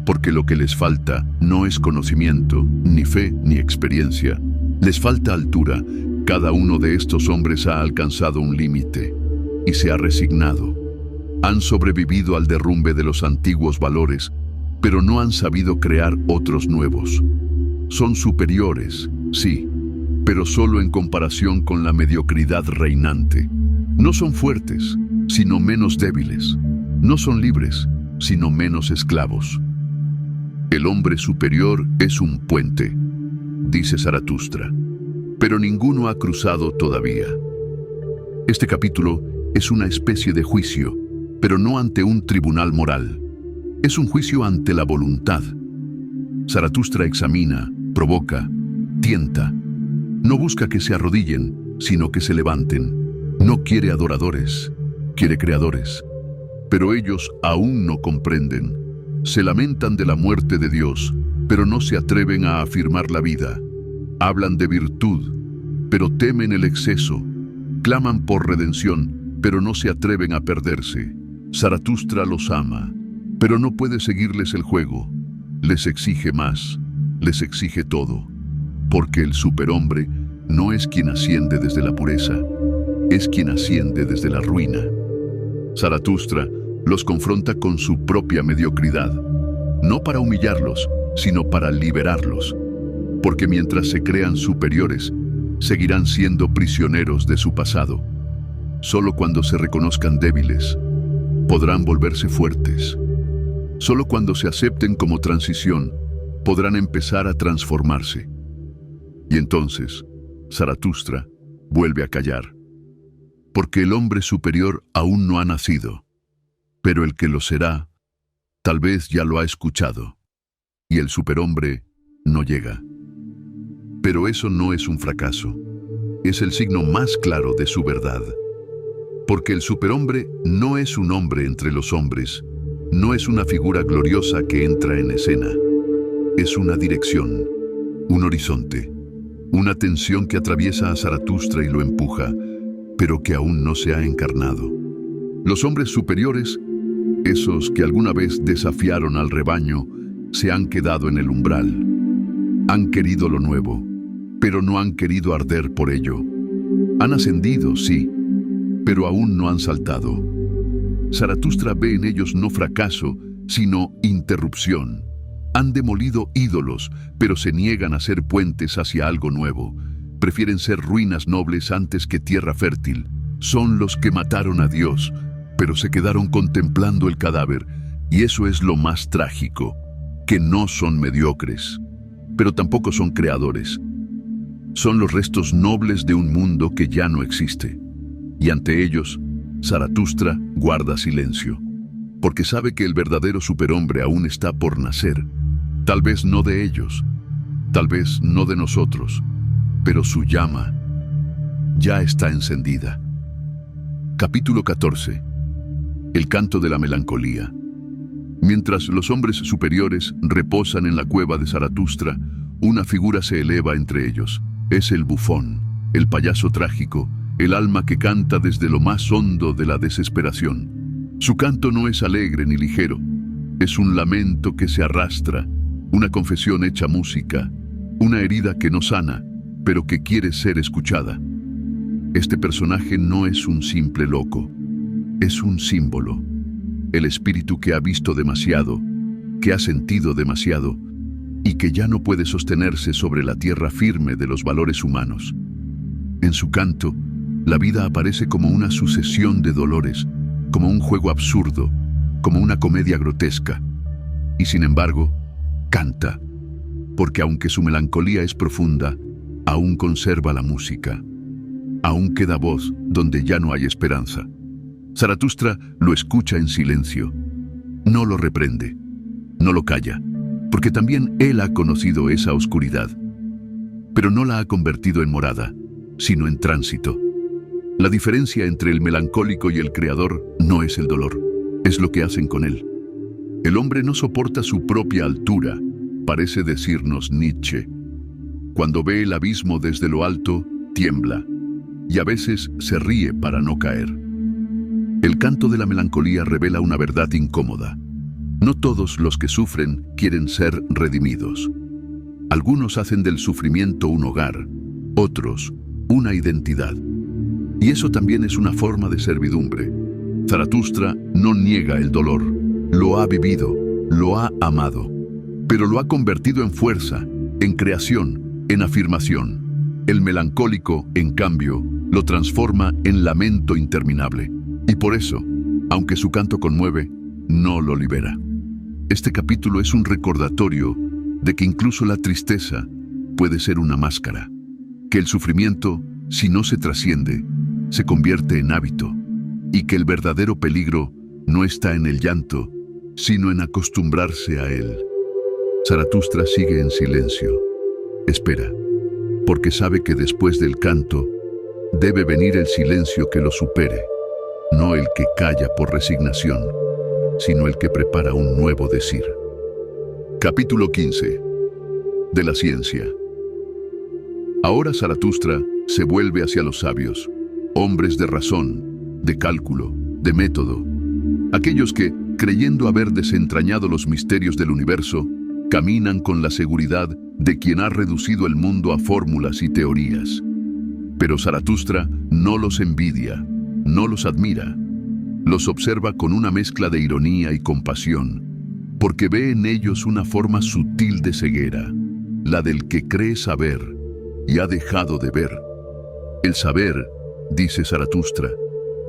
porque lo que les falta no es conocimiento, ni fe, ni experiencia. Les falta altura. Cada uno de estos hombres ha alcanzado un límite y se ha resignado. Han sobrevivido al derrumbe de los antiguos valores, pero no han sabido crear otros nuevos. Son superiores, sí, pero solo en comparación con la mediocridad reinante. No son fuertes, sino menos débiles. No son libres, sino menos esclavos. El hombre superior es un puente, dice Zaratustra, pero ninguno ha cruzado todavía. Este capítulo es una especie de juicio, pero no ante un tribunal moral. Es un juicio ante la voluntad. Zaratustra examina, provoca, tienta. No busca que se arrodillen, sino que se levanten. No quiere adoradores, quiere creadores. Pero ellos aún no comprenden. Se lamentan de la muerte de Dios, pero no se atreven a afirmar la vida. Hablan de virtud, pero temen el exceso. Claman por redención, pero no se atreven a perderse. Zaratustra los ama, pero no puede seguirles el juego. Les exige más, les exige todo. Porque el superhombre no es quien asciende desde la pureza, es quien asciende desde la ruina. Zaratustra Los confronta con su propia mediocridad, no para humillarlos, sino para liberarlos, porque mientras se crean superiores, seguirán siendo prisioneros de su pasado. Solo cuando se reconozcan débiles, podrán volverse fuertes. Solo cuando se acepten como transición, podrán empezar a transformarse. Y entonces, Zaratustra vuelve a callar, porque el hombre superior aún no ha nacido, pero el que lo será, tal vez ya lo ha escuchado, y el superhombre no llega. Pero eso no es un fracaso, es el signo más claro de su verdad. Porque el superhombre no es un hombre entre los hombres, no es una figura gloriosa que entra en escena. Es una dirección, un horizonte, una tensión que atraviesa a Zaratustra y lo empuja, pero que aún no se ha encarnado. Los hombres superiores, esos que alguna vez desafiaron al rebaño, se han quedado en el umbral. Han querido lo nuevo, pero no han querido arder por ello. Han ascendido, sí, pero aún no han saltado. Zaratustra ve en ellos no fracaso, sino interrupción. Han demolido ídolos, pero se niegan a ser puentes hacia algo nuevo. Prefieren ser ruinas nobles antes que tierra fértil. Son los que mataron a Dios, pero se quedaron contemplando el cadáver, y eso es lo más trágico, que no son mediocres, pero tampoco son creadores. Son los restos nobles de un mundo que ya no existe. Y ante ellos, Zaratustra guarda silencio, porque sabe que el verdadero superhombre aún está por nacer. Tal vez no de ellos, tal vez no de nosotros, pero su llama ya está encendida. Capítulo 14. El canto de la melancolía. Mientras los hombres superiores reposan en la cueva de Zaratustra, una figura se eleva entre ellos. Es el bufón, el payaso trágico, el alma que canta desde lo más hondo de la desesperación. Su canto no es alegre ni ligero, es un lamento que se arrastra, una confesión hecha música, una herida que no sana, pero que quiere ser escuchada. Este personaje no es un simple loco, es un símbolo, el espíritu que ha visto demasiado, que ha sentido demasiado, y que ya no puede sostenerse sobre la tierra firme de los valores humanos. En su canto, la vida aparece como una sucesión de dolores, como un juego absurdo, como una comedia grotesca. Y sin embargo, canta, porque aunque su melancolía es profunda, aún conserva la música. Aún queda voz donde ya no hay esperanza. Zaratustra lo escucha en silencio. No lo reprende, no lo calla, porque también él ha conocido esa oscuridad. Pero no la ha convertido en morada, sino en tránsito. La diferencia entre el melancólico y el creador no es el dolor, es lo que hacen con él. El hombre no soporta su propia altura, parece decirnos Nietzsche. Cuando ve el abismo desde lo alto, tiembla, y a veces se ríe para no caer. El canto de la melancolía revela una verdad incómoda. No todos los que sufren quieren ser redimidos. Algunos hacen del sufrimiento un hogar, otros una identidad. Y eso también es una forma de servidumbre. Zaratustra no niega el dolor, lo ha vivido, lo ha amado, pero lo ha convertido en fuerza, en creación, en afirmación. El melancólico, en cambio, lo transforma en lamento interminable. Y por eso, aunque su canto conmueve, no lo libera. Este capítulo es un recordatorio de que incluso la tristeza puede ser una máscara, que el sufrimiento, si no se trasciende, se convierte en hábito, y que el verdadero peligro no está en el llanto, sino en acostumbrarse a él. Zaratustra sigue en silencio. Espera, porque sabe que después del canto debe venir el silencio que lo supere, no el que calla por resignación, sino el que prepara un nuevo decir. Capítulo 15. De la ciencia. Ahora Zaratustra se vuelve hacia los sabios, hombres de razón, de cálculo, de método, aquellos que, creyendo haber desentrañado los misterios del universo, caminan con la seguridad de quien ha reducido el mundo a fórmulas y teorías. Pero Zaratustra no los envidia, no los admira. Los observa con una mezcla de ironía y compasión, porque ve en ellos una forma sutil de ceguera, la del que cree saber y ha dejado de ver. El saber, dice Zaratustra,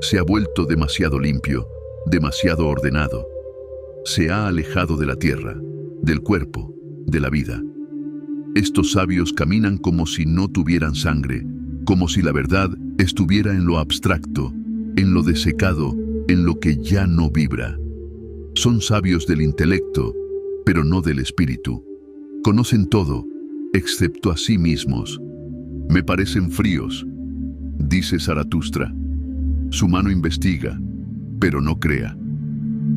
se ha vuelto demasiado limpio, demasiado ordenado. Se ha alejado de la tierra, del cuerpo, de la vida. Estos sabios caminan como si no tuvieran sangre, como si la verdad estuviera en lo abstracto, en lo desecado, en lo que ya no vibra. Son sabios del intelecto, pero no del espíritu. Conocen todo, excepto a sí mismos. Me parecen fríos, dice Zaratustra. Su mano investiga, pero no crea.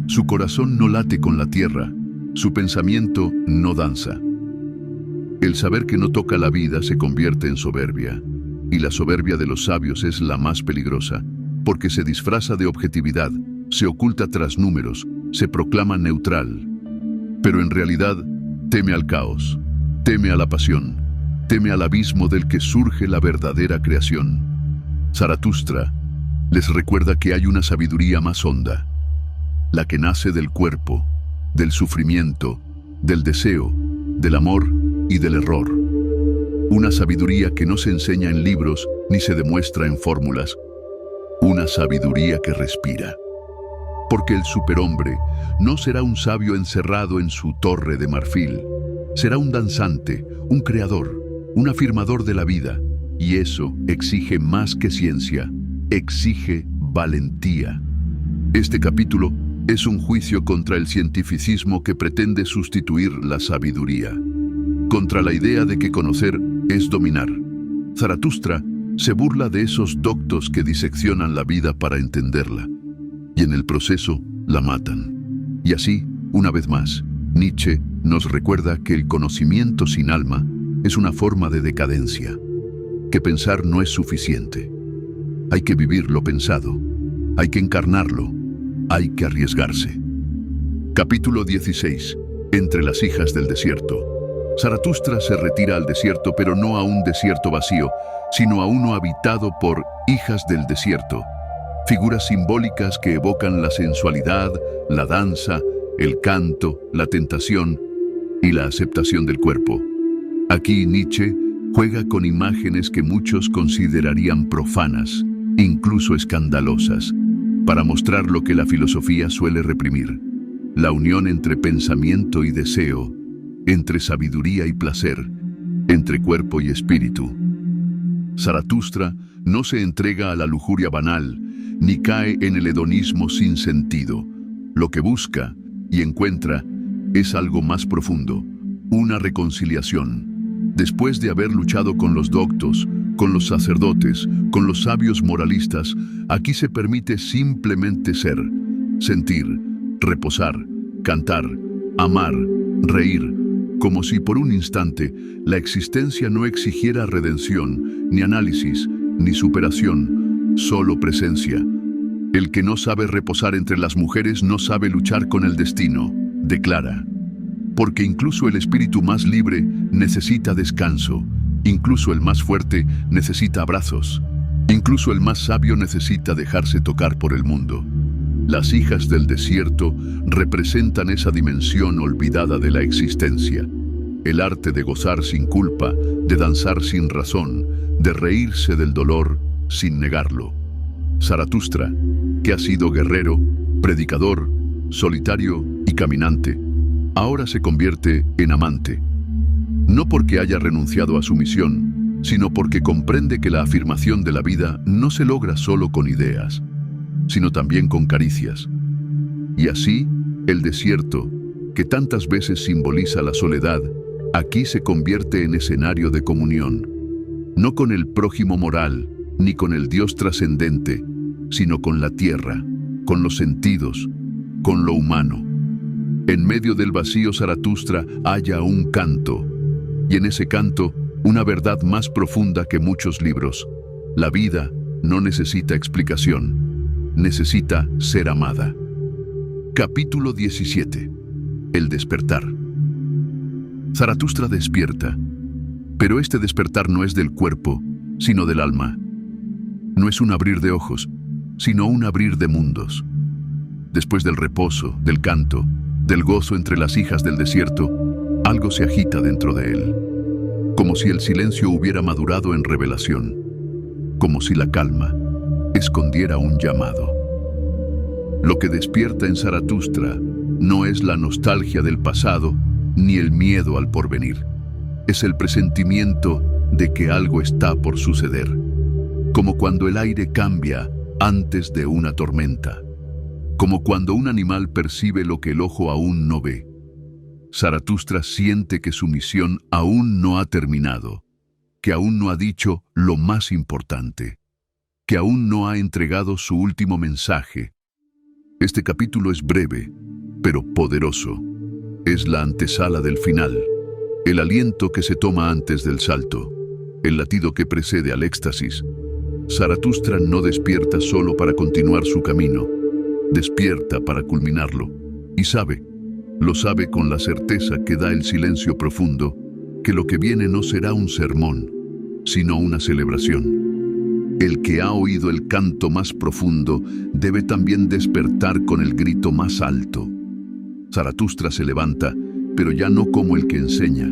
Su corazón no late con la tierra, su pensamiento no danza. El saber que no toca la vida se convierte en soberbia, y la soberbia de los sabios es la más peligrosa, porque se disfraza de objetividad, se oculta tras números, se proclama neutral. Pero en realidad teme al caos, teme a la pasión, teme al abismo del que surge la verdadera creación. Zaratustra les recuerda que hay una sabiduría más honda, la que nace del cuerpo, del sufrimiento, del deseo, del amor y del error. Una sabiduría que no se enseña en libros ni se demuestra en fórmulas. Una sabiduría que respira. Porque el superhombre no será un sabio encerrado en su torre de marfil. Será un danzante, un creador, un afirmador de la vida. Y eso exige más que ciencia, exige valentía. Este capítulo es un juicio contra el cientificismo que pretende sustituir la sabiduría, contra la idea de que conocer es dominar. Zaratustra se burla de esos doctos que diseccionan la vida para entenderla, y en el proceso la matan. Y así, una vez más, Nietzsche nos recuerda que el conocimiento sin alma es una forma de decadencia, que pensar no es suficiente. Hay que vivir lo pensado, hay que encarnarlo, hay que arriesgarse. Capítulo 16. Entre las hijas del desierto. Zaratustra se retira al desierto, pero no a un desierto vacío, sino a uno habitado por hijas del desierto, figuras simbólicas que evocan la sensualidad, la danza, el canto, la tentación y la aceptación del cuerpo. Aquí Nietzsche juega con imágenes que muchos considerarían profanas, incluso escandalosas, para mostrar lo que la filosofía suele reprimir: la unión entre pensamiento y deseo, entre sabiduría y placer, entre cuerpo y espíritu. Zaratustra no se entrega a la lujuria banal, ni cae en el hedonismo sin sentido. Lo que busca y encuentra es algo más profundo, una reconciliación. Después de haber luchado con los doctos, con los sacerdotes, con los sabios moralistas, aquí se permite simplemente ser, sentir, reposar, cantar, amar, reír, como si por un instante la existencia no exigiera redención, ni análisis, ni superación, solo presencia. El que no sabe reposar entre las mujeres no sabe luchar con el destino, declara. Porque incluso el espíritu más libre necesita descanso, incluso el más fuerte necesita abrazos, incluso el más sabio necesita dejarse tocar por el mundo. Las hijas del desierto representan esa dimensión olvidada de la existencia, el arte de gozar sin culpa, de danzar sin razón, de reírse del dolor sin negarlo. Zaratustra, que ha sido guerrero, predicador, solitario y caminante, ahora se convierte en amante. No porque haya renunciado a su misión, sino porque comprende que la afirmación de la vida no se logra solo con ideas, sino también con caricias. Y así, el desierto, que tantas veces simboliza la soledad, aquí se convierte en escenario de comunión, no con el prójimo moral, ni con el Dios trascendente, sino con la tierra, con los sentidos, con lo humano. En medio del vacío Zaratustra halla un canto, y en ese canto una verdad más profunda que muchos libros. La vida no necesita explicación, necesita ser amada. Capítulo 17. El despertar. Zaratustra despierta, pero este despertar no es del cuerpo, sino del alma. No es un abrir de ojos, sino un abrir de mundos. Después del reposo, del canto, del gozo entre las hijas del desierto, algo se agita dentro de él, como si el silencio hubiera madurado en revelación, como si la calma escondiera un llamado. Lo que despierta en Zaratustra no es la nostalgia del pasado ni el miedo al porvenir. Es el presentimiento de que algo está por suceder, como cuando el aire cambia antes de una tormenta, como cuando un animal percibe lo que el ojo aún no ve. Zaratustra siente que su misión aún no ha terminado, que aún no ha dicho lo más importante, que aún no ha entregado su último mensaje. Este capítulo es breve, pero poderoso. Es la antesala del final, el aliento que se toma antes del salto, el latido que precede al éxtasis. Zaratustra no despierta solo para continuar su camino, despierta para culminarlo, y lo sabe con la certeza que da el silencio profundo, que lo que viene no será un sermón, sino una celebración. El que ha oído el canto más profundo debe también despertar con el grito más alto. Zaratustra se levanta, pero ya no como el que enseña.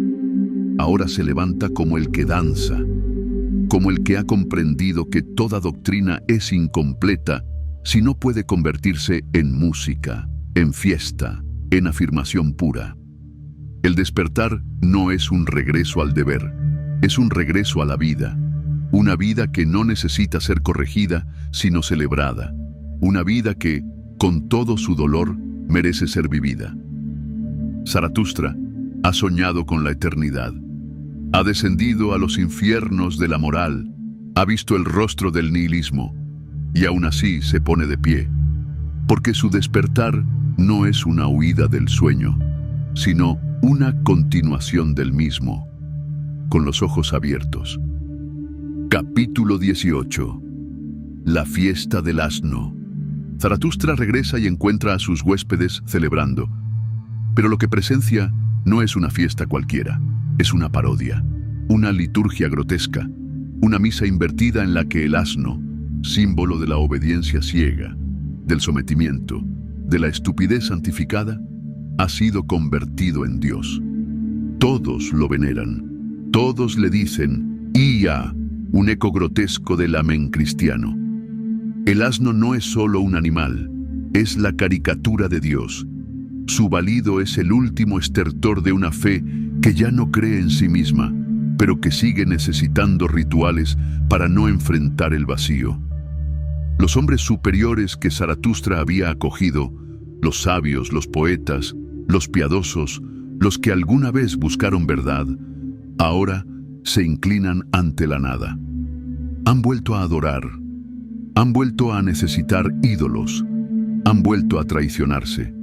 Ahora se levanta como el que danza, como el que ha comprendido que toda doctrina es incompleta si no puede convertirse en música, en fiesta, en afirmación pura. El despertar no es un regreso al deber, es un regreso a la vida. Una vida que no necesita ser corregida, sino celebrada. Una vida que, con todo su dolor, merece ser vivida. Zaratustra ha soñado con la eternidad. Ha descendido a los infiernos de la moral. Ha visto el rostro del nihilismo. Y aún así se pone de pie. Porque su despertar no es una huida del sueño, sino una continuación del mismo, con los ojos abiertos. Capítulo 18. La fiesta del asno. Zaratustra regresa y encuentra a sus huéspedes celebrando. Pero lo que presencia no es una fiesta cualquiera, es una parodia, una liturgia grotesca, una misa invertida en la que el asno, símbolo de la obediencia ciega, del sometimiento, de la estupidez santificada, ha sido convertido en Dios. Todos lo veneran, todos le dicen «Ia», un eco grotesco del amén cristiano. El asno no es solo un animal, es la caricatura de Dios. Su balido es el último estertor de una fe que ya no cree en sí misma, pero que sigue necesitando rituales para no enfrentar el vacío. Los hombres superiores que Zaratustra había acogido, los sabios, los poetas, los piadosos, los que alguna vez buscaron verdad, ahora se inclinan ante la nada. Han vuelto a adorar, han vuelto a necesitar ídolos, han vuelto a traicionarse.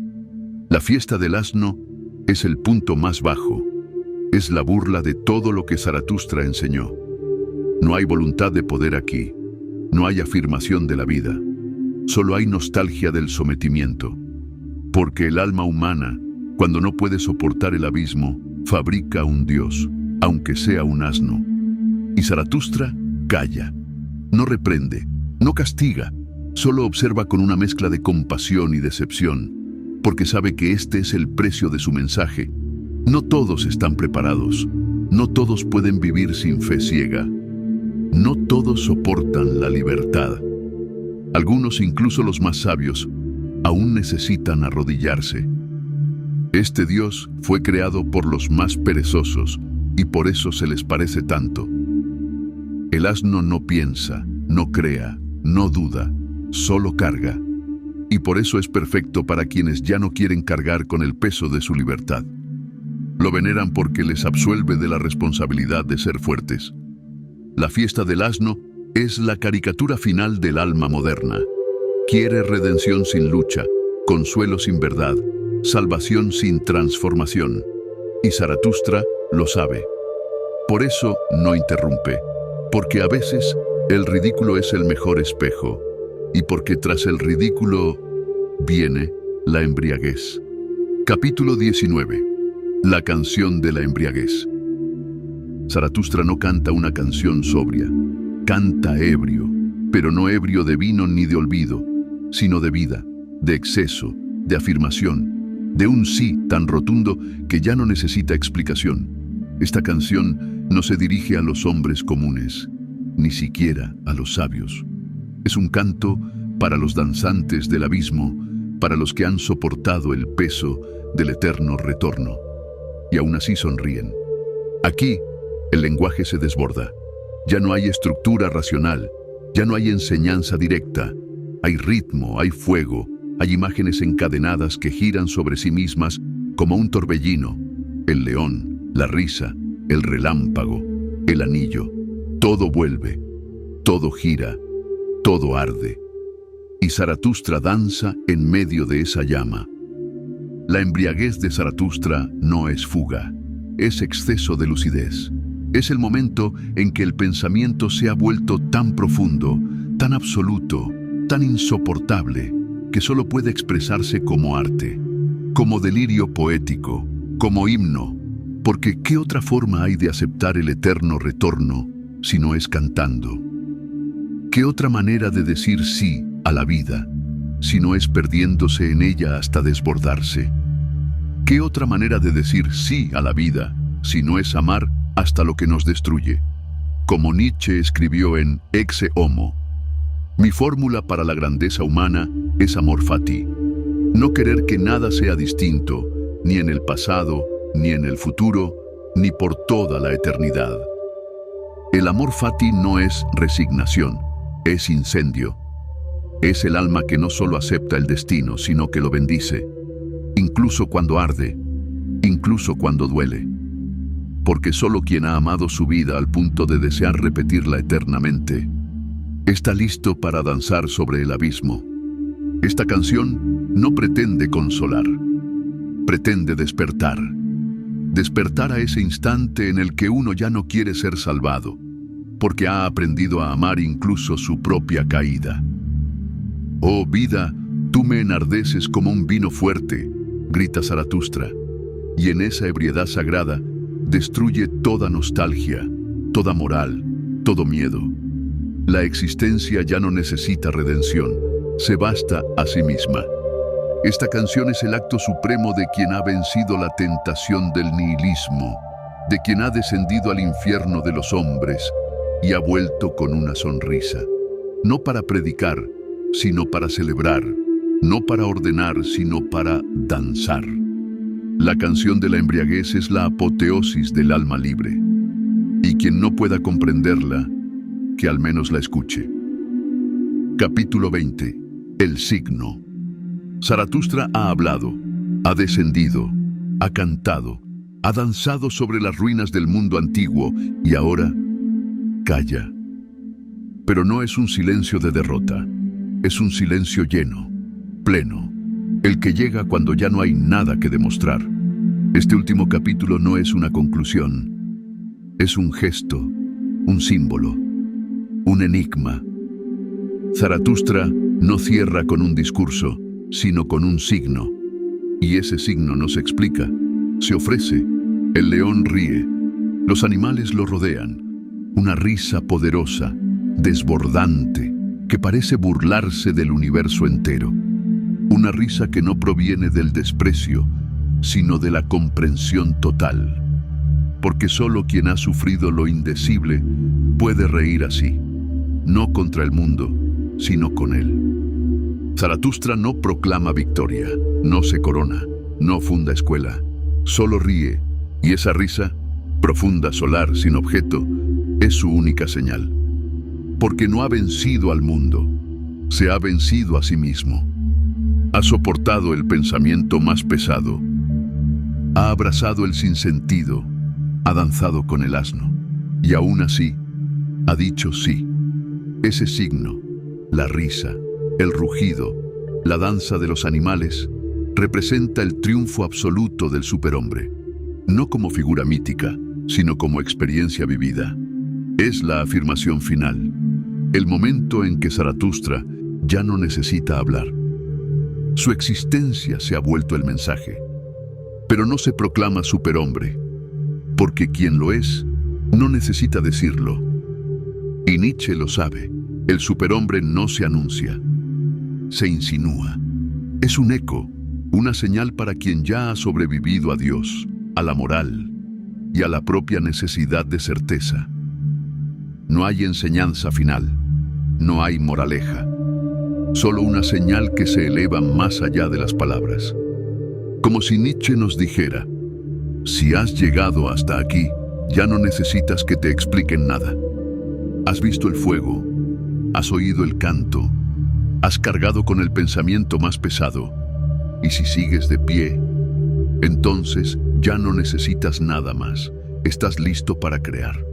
La fiesta del asno es el punto más bajo, es la burla de todo lo que Zaratustra enseñó. No hay voluntad de poder aquí, no hay afirmación de la vida, solo hay nostalgia del sometimiento. Porque el alma humana, cuando no puede soportar el abismo, fabrica un dios, aunque sea un asno. Y Zaratustra calla, no reprende, no castiga, solo observa con una mezcla de compasión y decepción, porque sabe que este es el precio de su mensaje. No todos están preparados, no todos pueden vivir sin fe ciega, no todos soportan la libertad. Algunos, incluso los más sabios, aún necesitan arrodillarse. Este Dios fue creado por los más perezosos y por eso se les parece tanto. El asno no piensa, no crea, no duda, solo carga. Y por eso es perfecto para quienes ya no quieren cargar con el peso de su libertad. Lo veneran porque les absuelve de la responsabilidad de ser fuertes. La fiesta del asno es la caricatura final del alma moderna. Quiere redención sin lucha, consuelo sin verdad, salvación sin transformación. Y Zaratustra lo sabe. Por eso no interrumpe, porque a veces el ridículo es el mejor espejo, y porque tras el ridículo viene la embriaguez. Capítulo 19. La canción de la embriaguez. Zaratustra no canta una canción sobria, canta ebrio, pero no ebrio de vino ni de olvido, sino de vida, de exceso, de afirmación, de un sí tan rotundo que ya no necesita explicación. Esta canción no se dirige a los hombres comunes, ni siquiera a los sabios. Es un canto para los danzantes del abismo, para los que han soportado el peso del eterno retorno. Y aún así sonríen. Aquí, el lenguaje se desborda. Ya no hay estructura racional, ya no hay enseñanza directa. Hay ritmo, hay fuego, hay imágenes encadenadas que giran sobre sí mismas como un torbellino. El león, la risa, el relámpago, el anillo. Todo vuelve, todo gira, todo arde. Y Zaratustra danza en medio de esa llama. La embriaguez de Zaratustra no es fuga, es exceso de lucidez. Es el momento en que el pensamiento se ha vuelto tan profundo, tan absoluto, tan insoportable, que solo puede expresarse como arte, como delirio poético, como himno, porque ¿qué otra forma hay de aceptar el eterno retorno si no es cantando? ¿Qué otra manera de decir sí a la vida si no es perdiéndose en ella hasta desbordarse? ¿Qué otra manera de decir sí a la vida si no es amar hasta lo que nos destruye? Como Nietzsche escribió en Ecce Homo, mi fórmula para la grandeza humana es amor fati. No querer que nada sea distinto, ni en el pasado, ni en el futuro, ni por toda la eternidad. El amor fati no es resignación, es incendio. Es el alma que no solo acepta el destino, sino que lo bendice, incluso cuando arde, incluso cuando duele. Porque solo quien ha amado su vida al punto de desear repetirla eternamente, está listo para danzar sobre el abismo. Esta canción no pretende consolar, pretende despertar. Despertar a ese instante en el que uno ya no quiere ser salvado, porque ha aprendido a amar incluso su propia caída. Oh vida, tú me enardeces como un vino fuerte, grita Zaratustra, y en esa ebriedad sagrada destruye toda nostalgia, toda moral, todo miedo. La existencia ya no necesita redención, se basta a sí misma. Esta canción es el acto supremo de quien ha vencido la tentación del nihilismo, de quien ha descendido al infierno de los hombres y ha vuelto con una sonrisa. No para predicar, sino para celebrar, no para ordenar, sino para danzar. La canción de la embriaguez es la apoteosis del alma libre, y quien no pueda comprenderla, que al menos la escuche. Capítulo 20. El signo. Zaratustra ha hablado, ha descendido, ha cantado, ha danzado sobre las ruinas del mundo antiguo y ahora calla. Pero no es un silencio de derrota, es un silencio lleno, pleno, el que llega cuando ya no hay nada que demostrar. Este último capítulo no es una conclusión, es un gesto, un símbolo, un enigma. Zaratustra no cierra con un discurso, sino con un signo. Y ese signo no se explica, se ofrece. El león ríe, los animales lo rodean. Una risa poderosa, desbordante, que parece burlarse del universo entero. Una risa que no proviene del desprecio, sino de la comprensión total. Porque solo quien ha sufrido lo indecible puede reír así, no contra el mundo, sino con él. Zaratustra no proclama victoria, no se corona, no funda escuela, solo ríe, y esa risa, profunda, solar, sin objeto, es su única señal. Porque no ha vencido al mundo, se ha vencido a sí mismo. Ha soportado el pensamiento más pesado, ha abrazado el sinsentido, ha danzado con el asno, y aún así, ha dicho sí. Ese signo, la risa, el rugido, la danza de los animales, representa el triunfo absoluto del superhombre, no como figura mítica, sino como experiencia vivida. Es la afirmación final, el momento en que Zaratustra ya no necesita hablar. Su existencia se ha vuelto el mensaje, pero no se proclama superhombre, porque quien lo es no necesita decirlo. Y Nietzsche lo sabe, el superhombre no se anuncia, se insinúa. Es un eco, una señal para quien ya ha sobrevivido a Dios, a la moral y a la propia necesidad de certeza. No hay enseñanza final, no hay moraleja, solo una señal que se eleva más allá de las palabras. Como si Nietzsche nos dijera: si has llegado hasta aquí, ya no necesitas que te expliquen nada. Has visto el fuego, has oído el canto, has cargado con el pensamiento más pesado, y si sigues de pie, entonces ya no necesitas nada más. Estás listo para crear.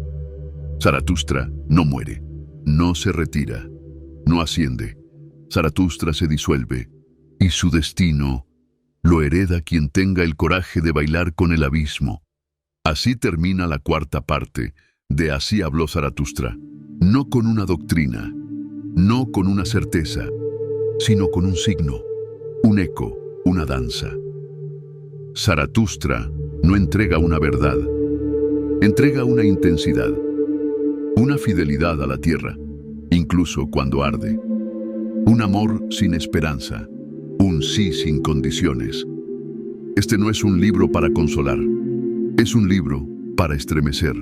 Zaratustra no muere, no se retira, no asciende. Zaratustra se disuelve, y su destino lo hereda quien tenga el coraje de bailar con el abismo. Así termina la cuarta parte de Así habló Zaratustra, no con una doctrina, no con una certeza, sino con un signo, un eco, una danza. Zaratustra no entrega una verdad, entrega una intensidad, una fidelidad a la tierra, incluso cuando arde, un amor sin esperanza, un sí sin condiciones. Este no es un libro para consolar, es un libro para estremecer,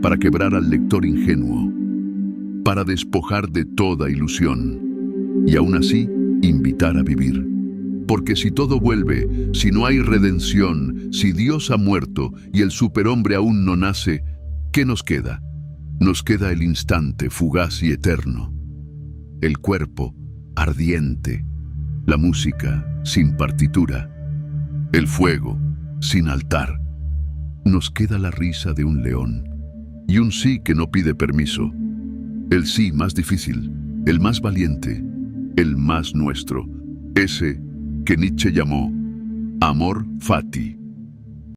para quebrar al lector ingenuo, para despojar de toda ilusión y aún así invitar a vivir. Porque si todo vuelve, si no hay redención, si Dios ha muerto y el superhombre aún no nace, ¿qué nos queda? Nos queda el instante fugaz y eterno, el cuerpo ardiente, la música sin partitura, el fuego sin altar. Nos queda la risa de un león y un sí que no pide permiso, el sí más difícil, el más valiente, el más nuestro, ese que Nietzsche llamó amor fati.